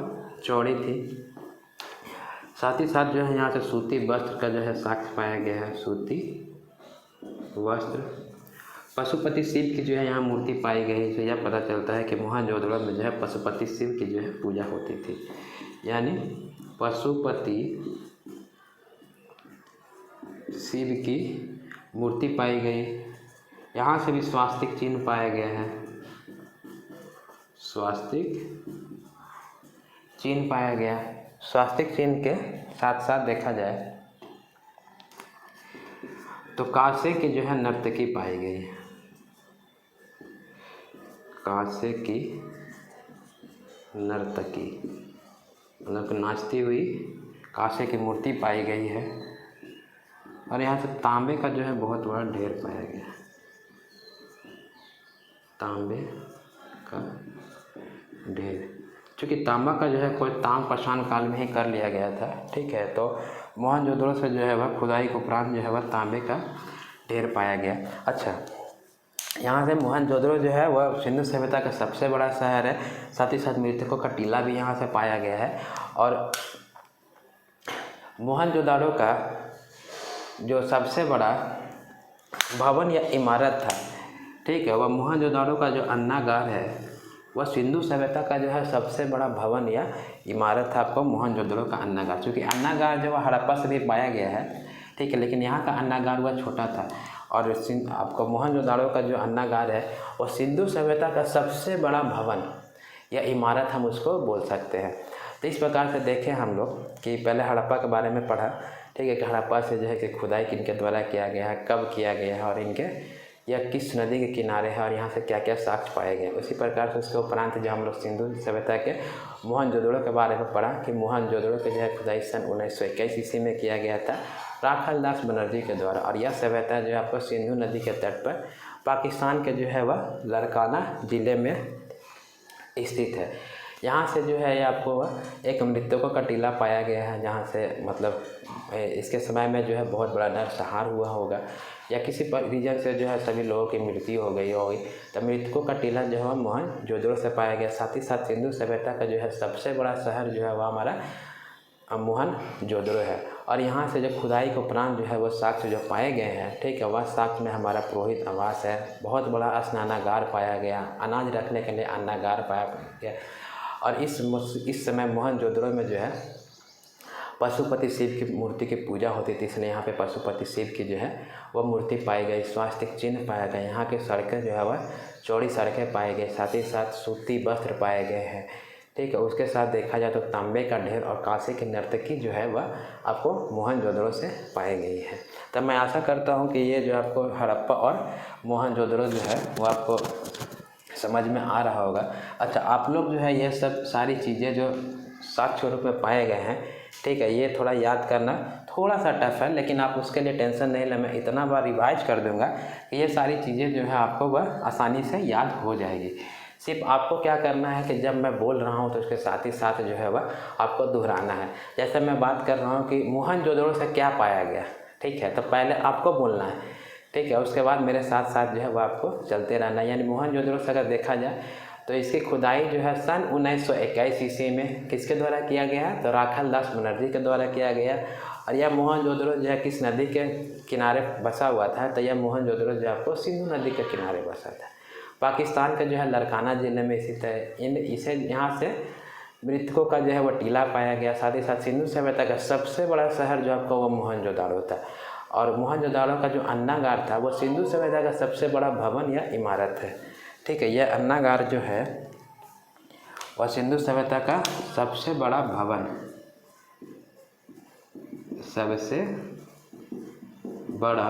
चौड़ी थी। साथ ही साथ जो है यहाँ से सूती वस्त्र का जो है साक्ष्य पाया गया है, सूती वस्त्र। पशुपति शिव की जो है यहाँ मूर्ति पाई गई, इससे यह पता चलता है कि मोहनजोदड़ो में जो है पशुपति शिव की जो है पूजा होती थी। यानी पशुपति शिव की मूर्ति पाई गई। यहाँ से भी स्वास्तिक चिन्ह पाए गए हैं, स्वास्तिक चिन्ह पाया गया। स्वास्तिक चिन्ह के साथ साथ देखा जाए तो कांसे की जो है नर्तकी पाई गई, कांसे की नर्तकी मतलब नाचती हुई कांसे की मूर्ति पाई गई है। और यहाँ से तांबे का जो है बहुत बड़ा ढेर पाया गया, तांबे का ढेर, चूँकि तांबा का जो है कोई ताम्रपाषाण काल में ही कर लिया गया था। ठीक है, तो मोहनजोदड़ो से जो है वह खुदाई के उपरांत जो है वह तांबे का ढेर पाया गया। अच्छा, यहाँ से मोहनजोदड़ो जो है वह सिंधु सभ्यता का सबसे बड़ा शहर है। साथ ही साथ मृतकों का टीला भी यहाँ से पाया गया है। और मोहनजोदाड़ो का जो सबसे बड़ा भवन या इमारत था, ठीक है, वह मोहनजोदाड़ो का जो अन्नागार है वह सिंधु सभ्यता का जो है सबसे बड़ा भवन या इमारत था आपको मोहनजोदड़ो का अन्नागार। क्योंकि अन्नागार जो है हड़प्पा से भी पाया गया है, ठीक है, लेकिन यहाँ का अन्नागार वह छोटा था। और आपको मोहनजोदड़ो का जो अन्नागार है वो सिंधु सभ्यता का सबसे बड़ा भवन या इमारत हम उसको बोल सकते हैं। तो इस प्रकार से देखें हम लोग कि पहले हड़प्पा के बारे में पढ़ा, ठीक है, कि हड़प्पा से जो है कि खुदाई किनके द्वारा किया गया है, कब किया गया है और इनके या किस नदी के किनारे है और यहाँ से क्या क्या साक्ष्य पाए गए। उसी प्रकार से उसके उपरांत जो हम लोग सिंधु सभ्यता के मोहनजोदड़ो के बारे में पढ़ा कि मोहनजोदड़ो के जो है खुदाई सन 1921 ईस्वी में किया गया था राखालदास बनर्जी के द्वारा। और यह सभ्यता जो है आपको सिंधु नदी के तट पर पाकिस्तान के जो है वह लड़काना ज़िले में स्थित है। यहाँ से जो है आपको एक मृतकों का टीला पाया गया है, जहाँ से मतलब इसके समय में जो है बहुत बड़ा नरसंहार हुआ होगा या किसी रीजन से जो है सभी लोगों की मृत्यु हो गई होगी। तो मृतकों का टीला जो है मोहनजोदड़ो से पाया गया। साथ ही साथ सिंधु सभ्यता का जो है सबसे बड़ा शहर जो है वह हमारा मोहनजोदड़ो है। और यहाँ से जो खुदाई के उपरांत जो है वो साक्ष्य जो पाए गए हैं, ठीक है, वह साक्ष्य में हमारा पुरोहित आवास है, बहुत बड़ा स्नानागार पाया गया, अनाज रखने के लिए अन्नागार पाया गया। और इस समय मोहनजोदड़ो में जो है पशुपति शिव की मूर्ति की पूजा होती थी, इसलिए यहाँ पे पशुपति शिव की जो है वह मूर्ति पाई गई, स्वास्तिक चिन्ह पाया गया। यहाँ के सड़कें जो है वह चौड़ी सड़कें पाई गई, साथ ही साथ सूती वस्त्र पाए गए हैं, ठीक है। उसके साथ देखा जाए तो तांबे का ढेर और कांसे की नर्तकी जो है वह आपको मोहनजोदड़ो से पाई गई है। तब मैं आशा करता हूँ कि ये जो आपको हड़प्पा और मोहनजोदड़ो जो है वो आपको समझ में आ रहा होगा। अच्छा, आप लोग जो है ये सब सारी चीज़ें जो साक्ष्य रूप में पाए गए हैं, ठीक है, ये थोड़ा याद करना थोड़ा सा टफ है, लेकिन आप उसके लिए टेंशन नहीं लें, मैं इतना बार रिवाइज कर दूंगा कि ये सारी चीज़ें जो है आपको वह आसानी से याद हो जाएगी। सिर्फ आपको क्या करना है कि जब मैं बोल रहा हूँ तो उसके साथ ही साथ जो है वह आपको दोहराना है। जैसे मैं बात कर रहा हूँ कि मोहनजोदड़ो से क्या पाया गया, ठीक है, तो पहले आपको बोलना है, ठीक है, उसके बाद मेरे साथ साथ जो है वह आपको चलते रहना है। यानी मोहनजोदड़ो से अगर देखा जाए तो इसकी खुदाई जो है सन 1921 ईस्वी में किसके द्वारा किया गया है, तो राखालदास बनर्जी के द्वारा किया गया। और यह मोहनजोदड़ो जो है किस नदी के किनारे बसा हुआ था, तो यह मोहनजोदड़ो जो आपको सिंधु नदी के किनारे बसा था, पाकिस्तान के जो है लड़काना ज़िले में स्थित है। इसे यहाँ से मृतकों का जो है वह टीला पाया गया। साथ ही साथ सिंधु सभ्यता का सबसे बड़ा शहर जो आपको वो मोहनजोदड़ो था। और मोहनजोदड़ो का जो अन्नागार था वो सिंधु सभ्यता का सबसे बड़ा भवन या इमारत है, ठीक है। यह अन्नागार जो है वह सिंधु सभ्यता का सबसे बड़ा भवन, सबसे बड़ा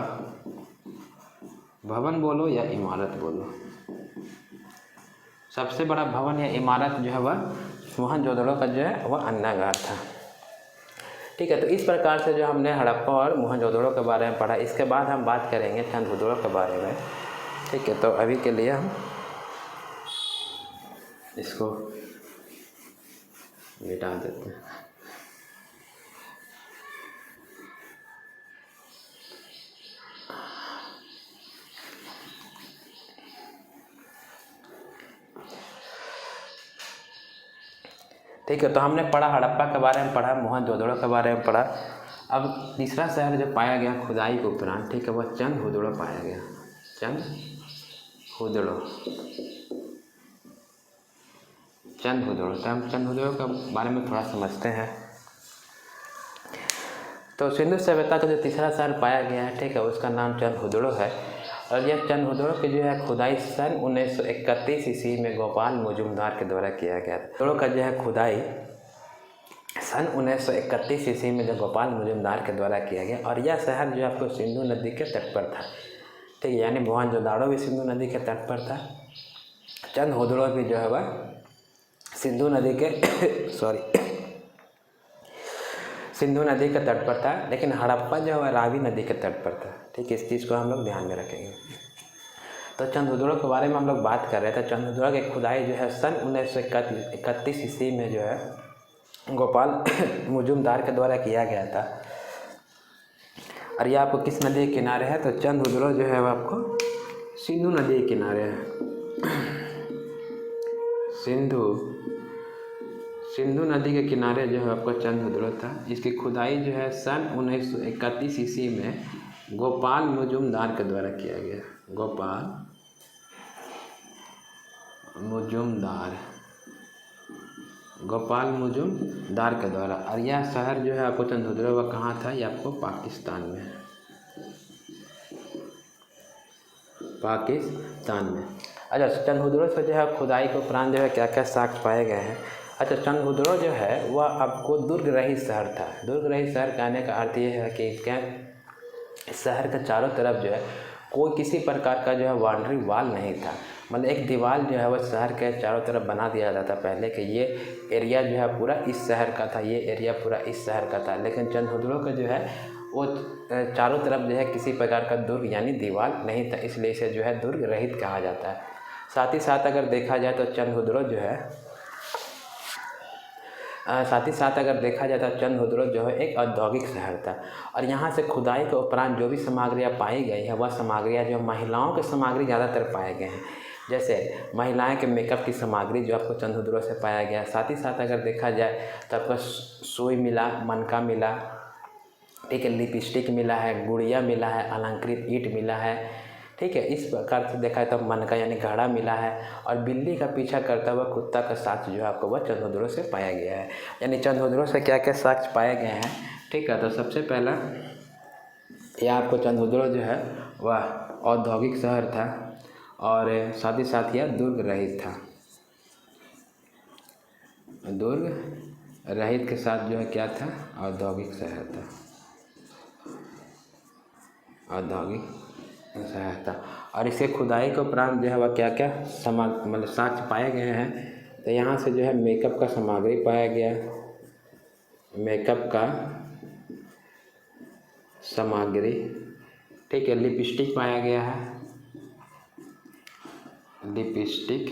भवन बोलो या इमारत बोलो, सबसे बड़ा भवन या इमारत जो है वह मोहनजोदड़ो का जो है वह अन्नागार था, ठीक है। तो इस प्रकार से जो हमने हड़प्पा और मोहनजोदड़ो के बारे में पढ़ा, इसके बाद हम बात करेंगे चंद्रभुदड़ो के बारे में, ठीक है। तो अभी के लिए हम इसको मिटा देते हैं। ठीक है, तो हमने पढ़ा हड़प्पा के बारे में, पढ़ा मोहनजोदड़ो के बारे में पढ़ा। अब तीसरा शहर जो पाया गया खुदाई के उपरांत, ठीक है, वह चंद्रभुदड़ो पाया गया। चंद्रभुदड़ो तो हम चंद्रभुदड़ो के बारे में थोड़ा समझते हैं। तो सिंधु सभ्यता का जो तीसरा शहर पाया गया है, ठीक है, उसका नाम चंद्रभुदड़ो है। और यह चंद्रभुदड़ो की जो है खुदाई सन 1931 ईस्वी में गोपाल मुजुमदार के द्वारा किया गया। चंद्रभुदड़ो का जो है खुदाई सन 1931 ईस्वी में जो गोपाल मुजुमदार के द्वारा किया गया। और यह शहर जो आपको सिंधु नदी के तट पर था, ठीक है, यानी मोहनजोदड़ो भी सिंधु नदी के तट पर था, चंद्रभुदड़ो भी जो है वह सिंधु नदी के सिंधु नदी के तट पर था, लेकिन हड़प्पा जो है रावी नदी के तट पर था, ठीक है। इस चीज़ को हम लोग ध्यान में रखेंगे। तो चंद्रभुदड़ो के बारे में हम लोग बात कर रहे थे। चंद्रभुदड़ो की खुदाई जो है सन 1931 ईस्वी में जो है गोपाल मुजुमदार के द्वारा किया गया था। और ये आपको किस नदी के किनारे है, तो चंद्रभुदड़ो जो है वो आपको सिंधु नदी के किनारे है, सिंधु सिंधु नदी के किनारे जो है आपका चंद्रहुदुर था। इसकी खुदाई जो है सन 1931 ईस्वी में गोपाल मुजुमदार के द्वारा किया गया। गोपाल मुजुमदार के द्वारा। और यह शहर जो है आपको चंद्रहुदुर वह कहाँ था, ये आपको पाकिस्तान में है। अच्छा, चंद्रहुदुर से जो है खुदाई के उपरांत जो है क्या क्या साक्ष्य पाए गए हैं। अच्छा, चंद्रहुदुर जो है वह आपको दुर्ग रहित शहर था। दुर्ग रहित शहर कहने का अर्थ ये है कि इसके शहर के चारों तरफ जो है कोई किसी प्रकार का जो है बाउंड्री वाल नहीं था। मतलब एक दीवार जो है वह शहर के चारों तरफ बना दिया जाता पहले कि ये एरिया जो है पूरा इस शहर का था, ये एरिया पूरा इस शहर का था। लेकिन चंद्रहुदुर का जो है वो चारों तरफ जो है किसी प्रकार का दुर्ग यानी दीवार नहीं था, इसलिए इसे जो है दुर्ग रहित कहा जाता है। साथ ही साथ अगर देखा जाए तो चंद्रहुदुर जो है एक औद्योगिक शहर था। और यहाँ से खुदाई के उपरांत जो भी सामग्रियाँ पाई गई है वह सामग्रियाँ जो महिलाओं के सामग्री ज़्यादातर पाए गए हैं। जैसे महिलाएं के मेकअप की सामग्री जो आपको चंद्रहुदुर से पाया गया। साथ ही साथ अगर देखा जाए तो आपको सुई मिला, मनका मिला, ठीक है, लिपस्टिक मिला है, गुड़िया मिला है, अलंकृत ईंट मिला है, ठीक है। इस प्रकार से देखा तो मनका यानी घड़ा मिला है। और बिल्ली का पीछा करता हुआ कुत्ता का साक्ष्य जो है आपको वह चंद्रहुदुर से पाया गया है। यानी चंद्रहुदुर से क्या क्या साक्ष्य पाए गए हैं, ठीक है। तो सबसे पहला यह आपको चंद्रहुदुर जो है वह औद्योगिक शहर था और साथ ही साथ यह दुर्ग रहित था। दुर्ग रहित के साथ जो है क्या था, औद्योगिक शहर था, औद्योगिक शहर था। और इसके खुदाई के उपरांत जो है वह क्या क्या मतलब साक्ष्य पाए गए हैं। तो यहाँ से जो है मेकअप का सामग्री पाया गया, मेकअप का सामग्री, ठीक है। लिपस्टिक पाया गया है, लिपस्टिक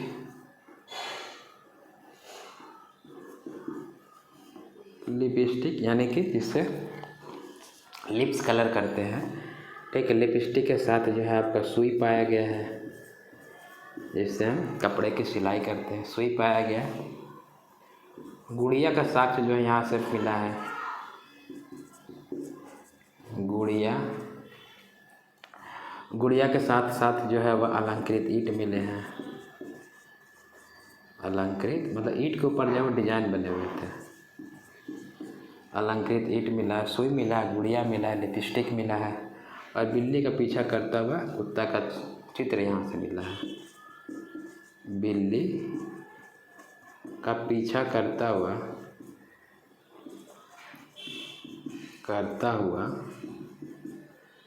यानी कि जिससे लिप्स कलर करते हैं, ठीक है। लिपस्टिक के साथ जो है आपका सुई पाया गया है, जिससे हम कपड़े की सिलाई करते हैं, सुई पाया गया। गुड़िया का साक्ष्य जो है यहाँ से मिला है, गुड़िया के साथ साथ जो है वह अलंकृत ईंट मिले हैं। अलंकृत मतलब ईंट के ऊपर जो डिजाइन बने हुए थे। अलंकृत ईंट मिला है, सुई मिला है, गुड़िया मिला है, लिपस्टिक मिला है और बिल्ली का पीछा करता हुआ कुत्ता का चित्र यहाँ से मिला है। बिल्ली का पीछा करता हुआ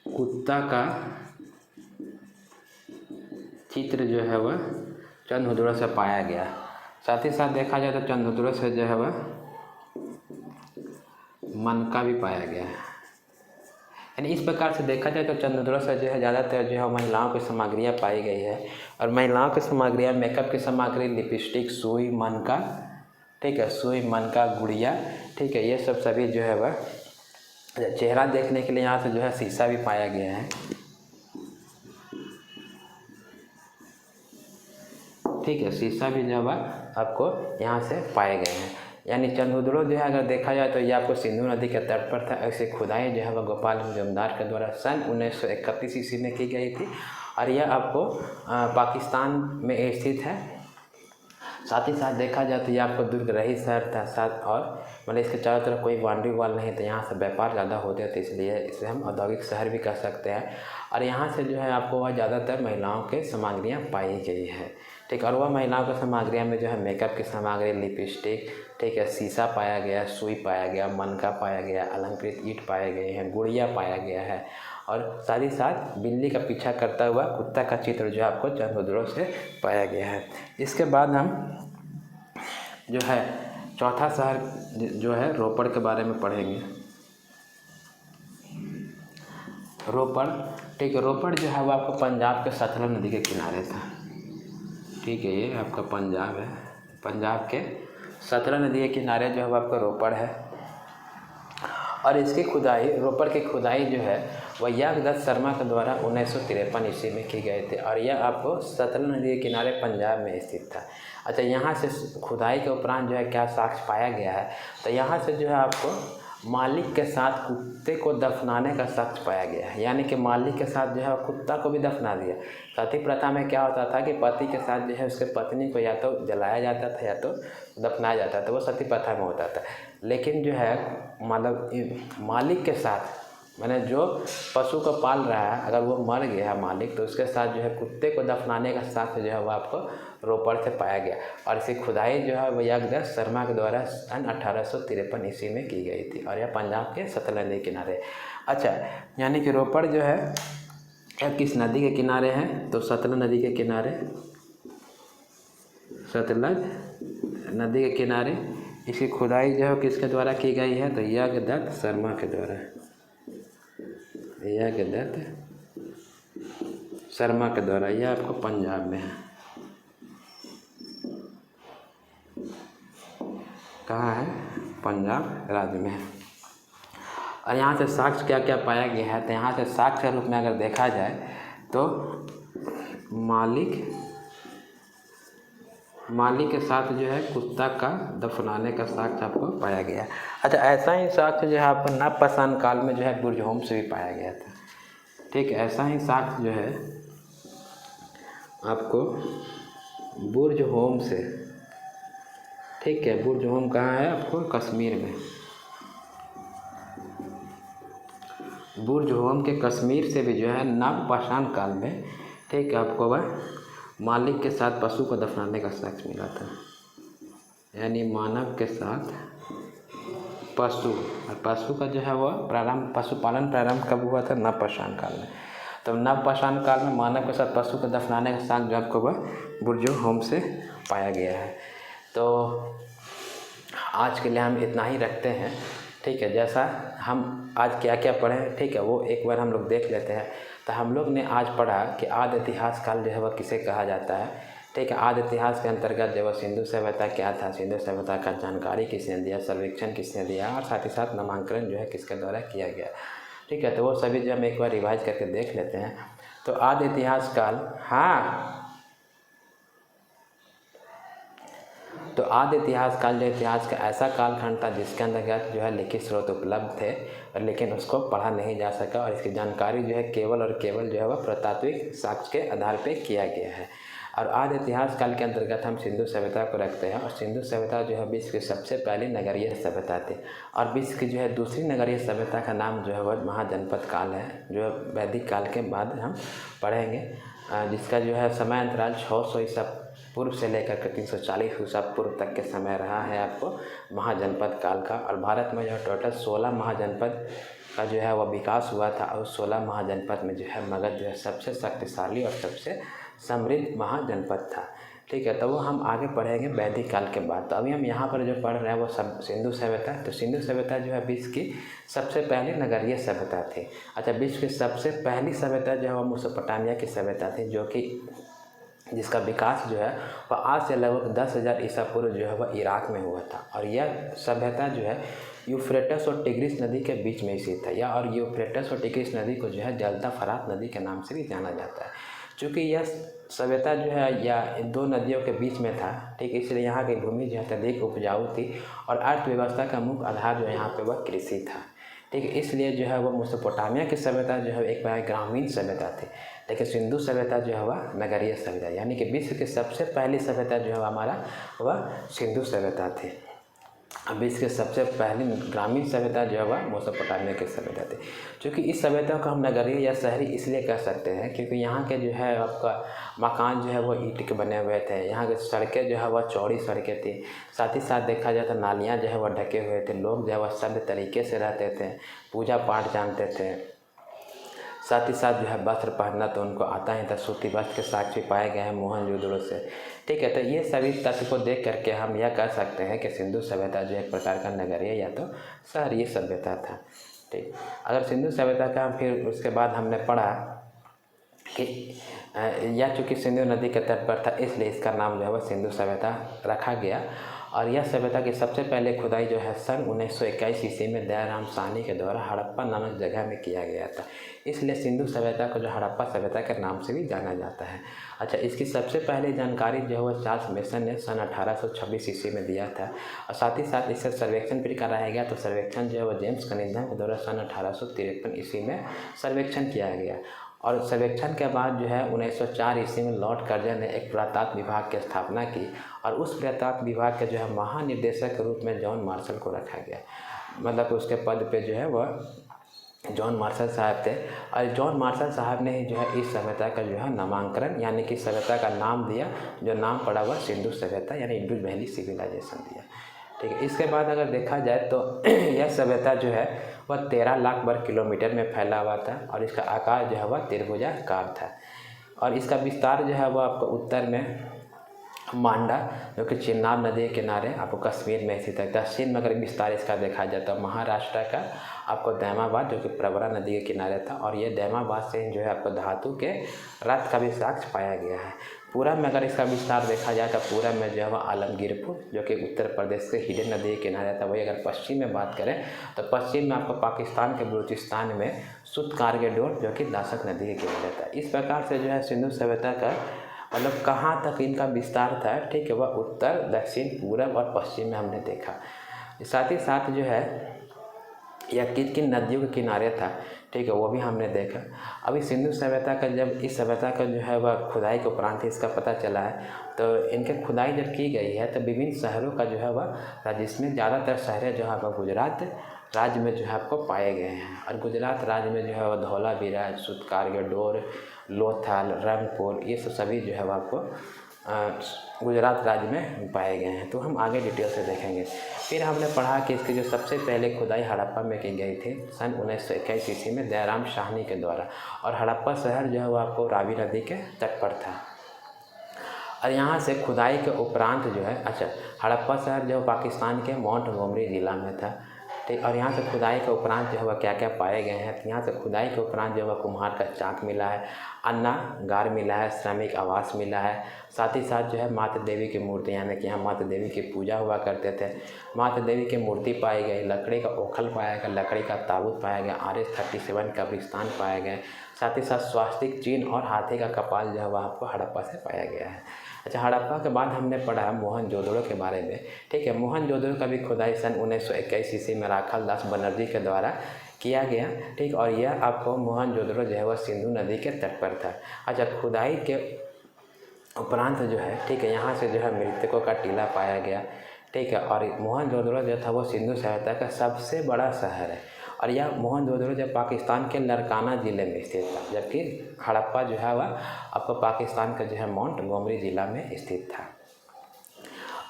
कुत्ता का चित्र जो है वह चंद्रहुदुर से पाया गया। साथ ही साथ देखा जाए तो चंद्रहुदुर से जो है वह मनका भी पाया गया है। यानी इस प्रकार से देखा जाए तो चंद्रहुदुर से जो है ज़्यादातर जो है महिलाओं की सामग्रियाँ पाई गई है। और महिलाओं की सामग्रियाँ मेकअप की सामग्री, लिपस्टिक, सुई, मनका, ठीक है, सुई, मनका, गुड़िया, ठीक है, ये सब सभी जो है वह चेहरा देखने के लिए यहाँ से जो है शीशा भी पाया गया है, ठीक है। शीशा भी जो है आपको यहाँ से पाए गए हैं। यानी चंद्रहुदुर जो है अगर देखा जाए तो ये आपको सिंधु नदी के तट पर था। ऐसे खुदाई जो है वह गोपाल मुजुमदार के द्वारा सन 1931 ईस्वी में की गई थी और यह आपको पाकिस्तान में स्थित है। साथ ही साथ देखा जाए तो ये आपको दुर्ग रहित शहर था। साथ और मतलब इसके चारों तरफ कोई बाउंड्री वॉल नहीं था। यहाँ से व्यापार ज़्यादा होते थे, इसलिए इसे हम औद्योगिक शहर भी कह सकते हैं। और यहाँ से जो है आपको वह ज़्यादातर महिलाओं के सामग्रियाँ पाई गई है, ठीक। और वह महिलाओं की सामग्रियों में जो है मेकअप की सामग्री, लिपस्टिक, ठीक है, शीशा पाया गया, सुई पाया गया, मनका पाया गया, अलंकृत ईंट पाए गए हैं, गुड़िया पाया गया है और साथ ही साथ बिल्ली का पीछा करता हुआ कुत्ता का चित्र जो आपको चंद्रहुदुर से पाया गया है। इसके बाद हम जो है चौथा शहर जो है रोपड़ के बारे में पढ़ेंगे। रोपड़, ठीक है। रोपड़ जो है वो आपको पंजाब के सतलज नदी के किनारे था, ठीक है। ये आपका पंजाब है, पंजाब के सतलज नदी के किनारे जो है वो आपका रोपड़ है। और इसकी खुदाई, रोपड़ की खुदाई जो है वह यागदत्त शर्मा के द्वारा 1953 ईस्वी में की गई थी और यह आपको सतलुज नदी के किनारे पंजाब में स्थित था। अच्छा, यहाँ से खुदाई के उपरांत जो है क्या साक्ष्य पाया गया है, तो यहाँ से जो है आपको मालिक के साथ कुत्ते को दफनाने का साक्ष्य पाया गया है। यानी कि मालिक के साथ जो है कुत्ता को भी दफना दिया। सती प्रथा में क्या होता था कि पति के साथ जो है उसके पत्नी को या तो जलाया जाता था या तो दफनाया जाता था, वो सती प्रथा में होता था। लेकिन जो है मतलब मालिक के साथ, मैंने जो पशु को पाल रहा है अगर वो मर गया है मालिक, तो उसके साथ जो है कुत्ते को दफनाने का साक्ष्य जो है वो आपको रोपड़ से पाया गया। और इसी खुदाई जो है वो यागदत्त शर्मा के द्वारा सन 1853 ईस्वी में की गई थी और यह पंजाब के सतलुज नदी के किनारे। अच्छा, यानी कि रोपड़ जो है यह किस नदी के किनारे है, तो सतलुज नदी के किनारे, सतलुज नदी के किनारे। इसकी खुदाई जो है किसके द्वारा की गई है, तो यागदत्त शर्मा के द्वारा, यागदत्त शर्मा के द्वारा। यह आपको पंजाब में है। कहाँ है, पंजाब राज्य में है। और यहाँ से साक्ष्य क्या क्या पाया गया है, तो यहाँ से साक्ष्य के रूप में अगर देखा जाए तो मालिक के साथ जो है कुत्ता का दफनाने का साक्ष्य आपको पाया गया। अच्छा, ऐसा ही साक्ष्य जो है आपको नवपाषाण काल में जो है बुर्जहोम से भी पाया गया था। ठीक है, ऐसा ही साक्ष्य जो है आपको बुर्जहोम से, ठीक है, बुर्जहोम कहाँ है, आपको कश्मीर में, बुर्जहोम के कश्मीर से भी जो है नवपाषाण काल में, ठीक है, आपको वह मालिक के साथ पशु को दफनाने का साक्ष्य मिला था। यानी मानव के साथ पशु, और पशु का जो है वह पशुपालन प्रारंभ कब हुआ था, नवपाषाण काल में। तो नवपाषाण काल में मानव के साथ पशु को दफनाने का साक्ष्य जो आपको वह बुर्जहोम से पाया गया है। तो आज के लिए हम इतना ही रखते हैं। ठीक है, जैसा हम आज क्या क्या पढ़े, ठीक है, वो एक बार हम लोग देख लेते हैं। तो हम लोग ने आज पढ़ा कि आदि इतिहास काल जो है वह किसे कहा जाता है। ठीक है, आदि इतिहास के अंतर्गत जो है सिंधु सभ्यता क्या था, सिंधु सभ्यता का जानकारी किसने दिया, सर्वेक्षण किसने दिया, और साथ ही साथ नामांकन जो है किसके द्वारा किया गया। ठीक है, तो वो सभी जो हम एक बार रिवाइज करके देख लेते हैं। तो आदि इतिहास काल, हाँ, तो आदि इतिहास काल जो इतिहास का ऐसा कालखंड था जिसके अंतर्गत जो है लिखित स्रोत उपलब्ध थे, और लेकिन उसको पढ़ा नहीं जा सका, और इसकी जानकारी जो है केवल और केवल जो है वह पुरातात्विक साक्ष्य के आधार पर किया गया है। और आदि इतिहास काल के अंतर्गत हम सिंधु सभ्यता को रखते हैं, और सिंधु सभ्यता जो है विश्व की सबसे पहली नगरीय सभ्यता थी, और विश्व की जो है दूसरी नगरीय सभ्यता का नाम जो है वह महाजनपद काल है, जो वैदिक काल के बाद हम पढ़ेंगे, जिसका जो है समय अंतराल 600 ईसा पूर्व से लेकर के 340 ईसा पूर्व तक के समय रहा है आपको महाजनपद काल का। और भारत में जो है टोटल 16 महाजनपद का जो है वह विकास हुआ था, और 16 महाजनपद में जो है मगध जो है सबसे शक्तिशाली और सबसे समृद्ध महाजनपद था। ठीक है, तो वो हम आगे पढ़ेंगे वैदिक काल के बाद। तो अभी हम यहाँ पर जो पढ़ रहे हैं वो सब सिंधु सभ्यता। तो सिंधु सभ्यता जो है विश्व की सबसे पहली नगरीय सभ्यता थी। अच्छा, विश्व की सबसे पहली सभ्यता जो है वो मेसोपोटामिया की सभ्यता थी, जो कि जिसका विकास जो है वह आज से लगभग 10,000 ईसा पूर्व जो है वह इराक में हुआ था। और यह सभ्यता जो है यूफ्रेटस और टिग्रिस नदी के बीच में स्थित है, और यूफ्रेटस और टिग्रिस नदी को जो है जलता फरात नदी के नाम से भी जाना जाता है। चूँकि यह सभ्यता जो है या दो नदियों के बीच में था, ठीक, इसलिए यहाँ की भूमि जो है अत्यधिक उपजाऊ थी, और अर्थव्यवस्था का मुख्य आधार जो है यहाँ पे वह कृषि था। ठीक है, इसलिए जो है वह मेसोपोटामिया की सभ्यता जो है एक ग्रामीण सभ्यता थी, लेकिन सिंधु सभ्यता जो है वह नगरीय सभ्यता, यानी कि विश्व की सबसे पहली सभ्यता जो है हमारा वह सिंधु सभ्यता थी। अब विश्व की सबसे पहली ग्रामीण सभ्यता जो है वह मेसोपोटामिया की सभ्यता थी। क्योंकि इस सभ्यता को हम नगरीय या शहरी इसलिए कह सकते हैं क्योंकि यहाँ के जो है आपका मकान जो है वो ईंट के बने हुए थे, यहाँ की सड़कें जो है वह चौड़ी सड़कें थी, साथ ही साथ देखा जाए तो नालियाँ जो है वह ढके हुए थे, लोग जो है वह सभ्य तरीके से रहते थे, पूजा पाठ जानते थे, साथ ही साथ जो है वस्त्र पहनना तो उनको आता ही था, सूती वस्त्र के साक्ष्य पाए गए हैं मोहनजोदड़ो से। ठीक है, तो ये सभी तथ्य को देख करके हम यह कह सकते हैं कि सिंधु सभ्यता जो एक प्रकार का नगरीय या तो शहरीय सभ्यता था। ठीक, अगर सिंधु सभ्यता का फिर उसके बाद हमने पढ़ा कि यह चूँकि सिंधु नदी के तट पर था इसलिए इसका नाम जो है वह सिंधु सभ्यता रखा गया। और यह सभ्यता की सबसे पहले खुदाई जो है सन 1921 ईस्वी में दयाराम साहनी के द्वारा हड़प्पा नामक जगह में किया गया था। इसलिए सिंधु सभ्यता को जो हड़प्पा सभ्यता के नाम से भी जाना जाता है। अच्छा, इसकी सबसे पहले जानकारी जो है वह चार्ल्स मेसन ने सन 1826 ईस्वी में दिया था और साथ ही साथ इसका सर्वेक्षण भी कराया गया। तो सर्वेक्षण जो है वह जेम्स कनिंघम के द्वारा सन 1853 ईस्वी में सर्वेक्षण किया गया और सर्वेक्षण के बाद जो है 1904 ईस्वी में लॉर्ड कर्जन ने एक पुरातत्व विभाग की स्थापना की और उस पुरातत्व विभाग के जो है महानिदेशक के रूप में जॉन मार्शल को रखा गया। मतलब उसके पद पे जो है वह जॉन मार्शल साहब थे और जॉन मार्शल साहब ने ही जो है इस सभ्यता का जो है नामांकन यानी कि सभ्यता का नाम दिया, जो नाम पड़ा हुआ सिंधु सभ्यता यानी इंडस वैली सिविलाइजेशन दिया। ठीक है, इसके बाद अगर देखा जाए तो यह सभ्यता जो है वह 13 लाख वर्ग किलोमीटर में फैला हुआ था और इसका आकार जो है वह त्रिभुजाकार था और इसका विस्तार जो है वह आपको उत्तर में मांडा जो कि चिनाब नदी के किनारे आपको कश्मीर में स्थित है। दक्षिण में अगर विस्तार इसका देखा जाए तो महाराष्ट्र का आपको दैमाबाद जो कि प्रवरा नदी के किनारे था और ये दैमाबाद से जो है आपको धातु के रथ का भी साक्ष्य पाया गया है। पूरब में अगर इसका विस्तार देखा जाए तो पूरब में जो है वह आलमगीरपुर जो कि उत्तर प्रदेश के हिडन नदी के किनारे था। वही अगर पश्चिम में बात करें तो पश्चिम में आपको पाकिस्तान के बलूचिस्तान में सुत कारगेडोर जो कि दासक नदी के किनारे था। इस प्रकार से जो है सिंधु सभ्यता का मतलब कहाँ तक इनका विस्तार था, ठीक है, वह उत्तर, दक्षिण, पूरब और पश्चिम में हमने देखा। साथ ही साथ जो है यह किन किन नदियों के किनारे था, ठीक है, वो भी हमने देखा। अभी सिंधु सभ्यता का जब इस सभ्यता का जो है वह खुदाई के उपरांत इसका पता चला है तो इनके खुदाई जब की गई है तो विभिन्न शहरों का जो है वह जिसमें ज़्यादातर शहरें जो है वह गुजरात राज्य में जो है आपको पाए गए हैं और गुजरात राज्य में जो है वह धौलावीरा, सुत कारगेडोर, लोथल, रंगपुर ये सभी जो है वह आपको गुजरात राज्य में पाए गए हैं। तो हम आगे डिटेल से देखेंगे। फिर हमने पढ़ा कि इसकी जो सबसे पहले खुदाई हड़प्पा में की गई थी सन 1921 ईस्वी में दयाराम साहनी के द्वारा और हड़प्पा शहर जो है वो आपको रावी नदी के तट पर था और यहाँ से खुदाई के उपरांत जो है हड़प्पा शहर जो पाकिस्तान के मोंटगोमरी ज़िला में था, ठीक। और यहाँ से खुदाई के उपरांत जो है वह क्या क्या पाए गए हैं, तो यहाँ से खुदाई के उपरांत जो है कुम्हार का चाक मिला है, अन्नागार मिला है, श्रमिक आवास मिला है, साथ ही साथ जो है माता देवी की मूर्ति यानी कि यहाँ माता देवी की पूजा हुआ करते थे, माता देवी की मूर्ति पाई गई, लकड़ी का ओखल पाया गया, लकड़ी का ताबूत पाया गया, RS-37 कब्रिस्तान पाए गए, साथ ही साथ स्वास्तिक चिन्ह और हाथी का कपाल जो है वह आपको हड़प्पा से पाया गया है। हड़प्पा के बाद हमने पढ़ा मोहनजोदड़ो के बारे में, ठीक है। मोहनजोदड़ो का भी खुदाई सन 1921 ईस्वी में राखाल दास बनर्जी के द्वारा किया गया, ठीक। और यह आपको मोहनजोदड़ो जो है वह सिंधु नदी के तट पर था। खुदाई के उपरांत जो है, ठीक है, यहाँ से जो है मृतकों का टीला पाया गया, ठीक है। और मोहनजोदड़ो जो था वो सिंधु सभ्यता का सबसे बड़ा शहर है और यह मोहनजोदड़ो जब पाकिस्तान के लरकाना ज़िले में स्थित था, जबकि हड़प्पा जो है वह आपको पाकिस्तान का जो है मोंटगोमरी ज़िला में स्थित था।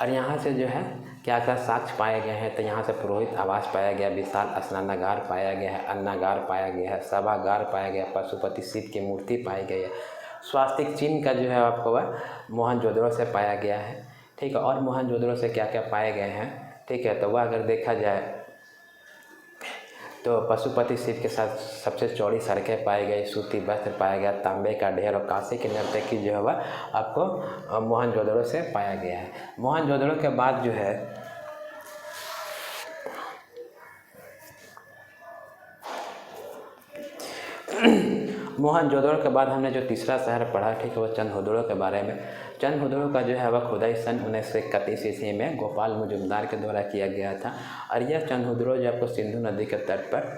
और यहाँ से जो है क्या क्या साक्ष्य पाए गए हैं, तो यहाँ से पुरोहित आवास पाया गया, विशाल स्नानागार पाया गया है, अन्नागार पाया गया है, सभागार पाया गया, पशुपति शिव की मूर्ति पाई गई है, स्वास्तिक चिन्ह का जो है आपको वह मोहनजोदड़ो से पाया गया है, ठीक है। और मोहनजोदड़ो से क्या क्या पाए गए हैं, ठीक है, तो वह अगर देखा जाए तो पशुपति शिव के साथ सबसे चौड़ी सड़कें पाई गई, सूती वस्त्र पाया गया, तांबे का ढेर और कांसे के नर्तकी जो है वह आपको मोहनजोदड़ो से पाया गया है। मोहनजोदड़ो के बाद जो है मोहनजोदड़ो के बाद हमने जो तीसरा शहर पढ़ा, ठीक है, वो चंदहुदड़ो के बारे में। चंदहुदड़ो का जो है वह खुदाई सन 1931 ईस्वी में गोपाल मुजुमदार के द्वारा किया गया था और यह चंदहुदड़ो जो आपको सिंधु नदी के तट पर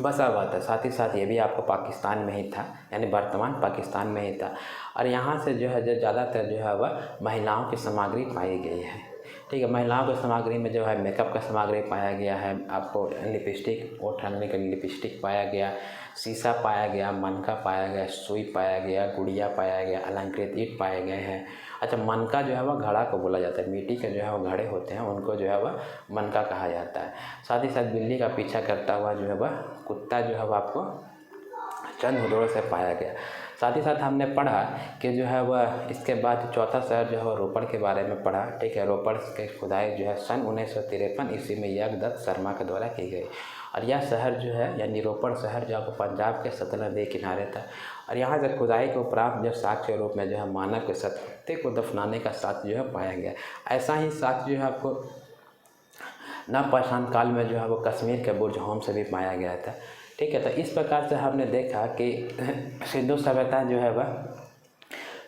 बसा हुआ था। साथ ही साथ ये भी आपको पाकिस्तान में ही था, यानी वर्तमान पाकिस्तान में ही था। और यहाँ से जो है ज़्यादातर जो है वह महिलाओं की सामग्री पाई गई है, ठीक है। महिलाओं की सामग्री में जो है मेकअप का सामग्री पाया गया है, आपको लिपस्टिक, ओठ रंगने का लिपस्टिक पाया गया, शीशा पाया गया, मनका पाया गया, सुई पाया गया, गुड़िया पाया गया, अलंकृत ईंट पाए गए हैं। मनका जो है वह घड़ा को बोला जाता है, मिट्टी के जो है वो घड़े होते हैं उनको जो है वह मनका कहा जाता है। साथ ही साथ बिल्ली का पीछा करता हुआ जो है वह कुत्ता जो है वह आपको चंद हथौड़ों से पाया गया। साथ ही साथ हमने पढ़ा कि जो है वह इसके बाद चौथा शहर जो है वह रोपड़ के बारे में पढ़ा। ठीक है, रोपड़ की खुदाई जो है सन 1953 ईस्वी में यज्ञदत्त शर्मा के द्वारा की गई। और यह शहर जो है यानी रोपड़ शहर जो है पंजाब के सतलज नदी के किनारे था। और यहाँ से खुदाई के उपरांत जो साक्ष्य के रूप में जो है मानव के सत्य को दफनाने का साक्ष्य जो है पाया गया। ऐसा ही साक्ष्य जो है आपको नव पाषाण काल में जो है वो कश्मीर के बुर्ज होम से भी पाया गया था। ठीक है, तो इस प्रकार से हमने देखा कि सिंधु सभ्यता जो है वह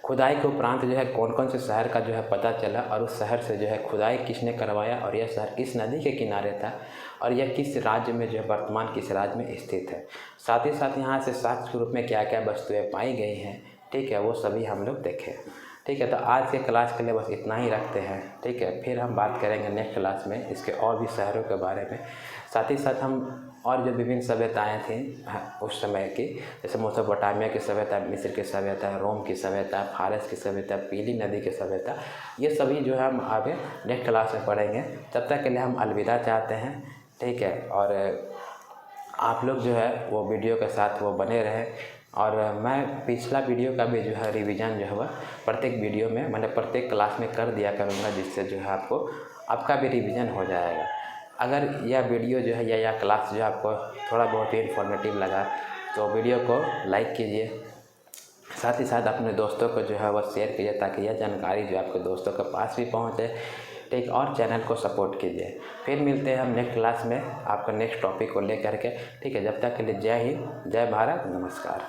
खुदाई के उपरांत जो है कौन कौन से शहर का जो है पता चला, और उस शहर से जो है खुदाई किसने करवाया, और यह शहर किस नदी के किनारे था, और यह किस राज्य में जो है वर्तमान किस राज्य में स्थित है। साथ ही साथ यहाँ से साक्ष्य के रूप में क्या क्या वस्तुएं पाई गई हैं, ठीक है, वो सभी हम लोग देखें। ठीक है, तो आज के क्लास के लिए बस इतना ही रखते हैं। ठीक है, फिर हम बात करेंगे नेक्स्ट क्लास में इसके और भी शहरों के बारे में। साथ ही साथ हम और जो विभिन्न सभ्यताएँ थीं उस समय की, जैसे मेसोपोटामिया की सभ्यता, मिस्र की सभ्यता, रोम की सभ्यता, फारस की सभ्यता, पीली नदी की सभ्यता, ये सभी जो है हम आगे नेक्स्ट क्लास में पढ़ेंगे। तब तक के लिए हम अलविदा चाहते हैं। ठीक है, और आप लोग जो है वो वीडियो के साथ वो बने रहें, और मैं पिछला वीडियो का भी जो है रिवीजन जो है वह प्रत्येक वीडियो में मैंने प्रत्येक क्लास में कर दिया करूँगा, जिससे जो है आपका भी रिवीजन हो जाएगा। अगर यह वीडियो जो है या क्लास जो है आपको थोड़ा बहुत ही इन्फॉर्मेटिव लगा तो वीडियो को लाइक कीजिए। साथ ही साथ अपने दोस्तों को जो है वह शेयर कीजिए, ताकि यह जानकारी जो आपके दोस्तों के पास भी पहुँचे। ठीक, और चैनल को सपोर्ट कीजिए। फिर मिलते हैं हम नेक्स्ट क्लास में आपको नेक्स्ट टॉपिक को लेकर के। ठीक है, जब तक के लिए जय हिंद, जय भारत, नमस्कार।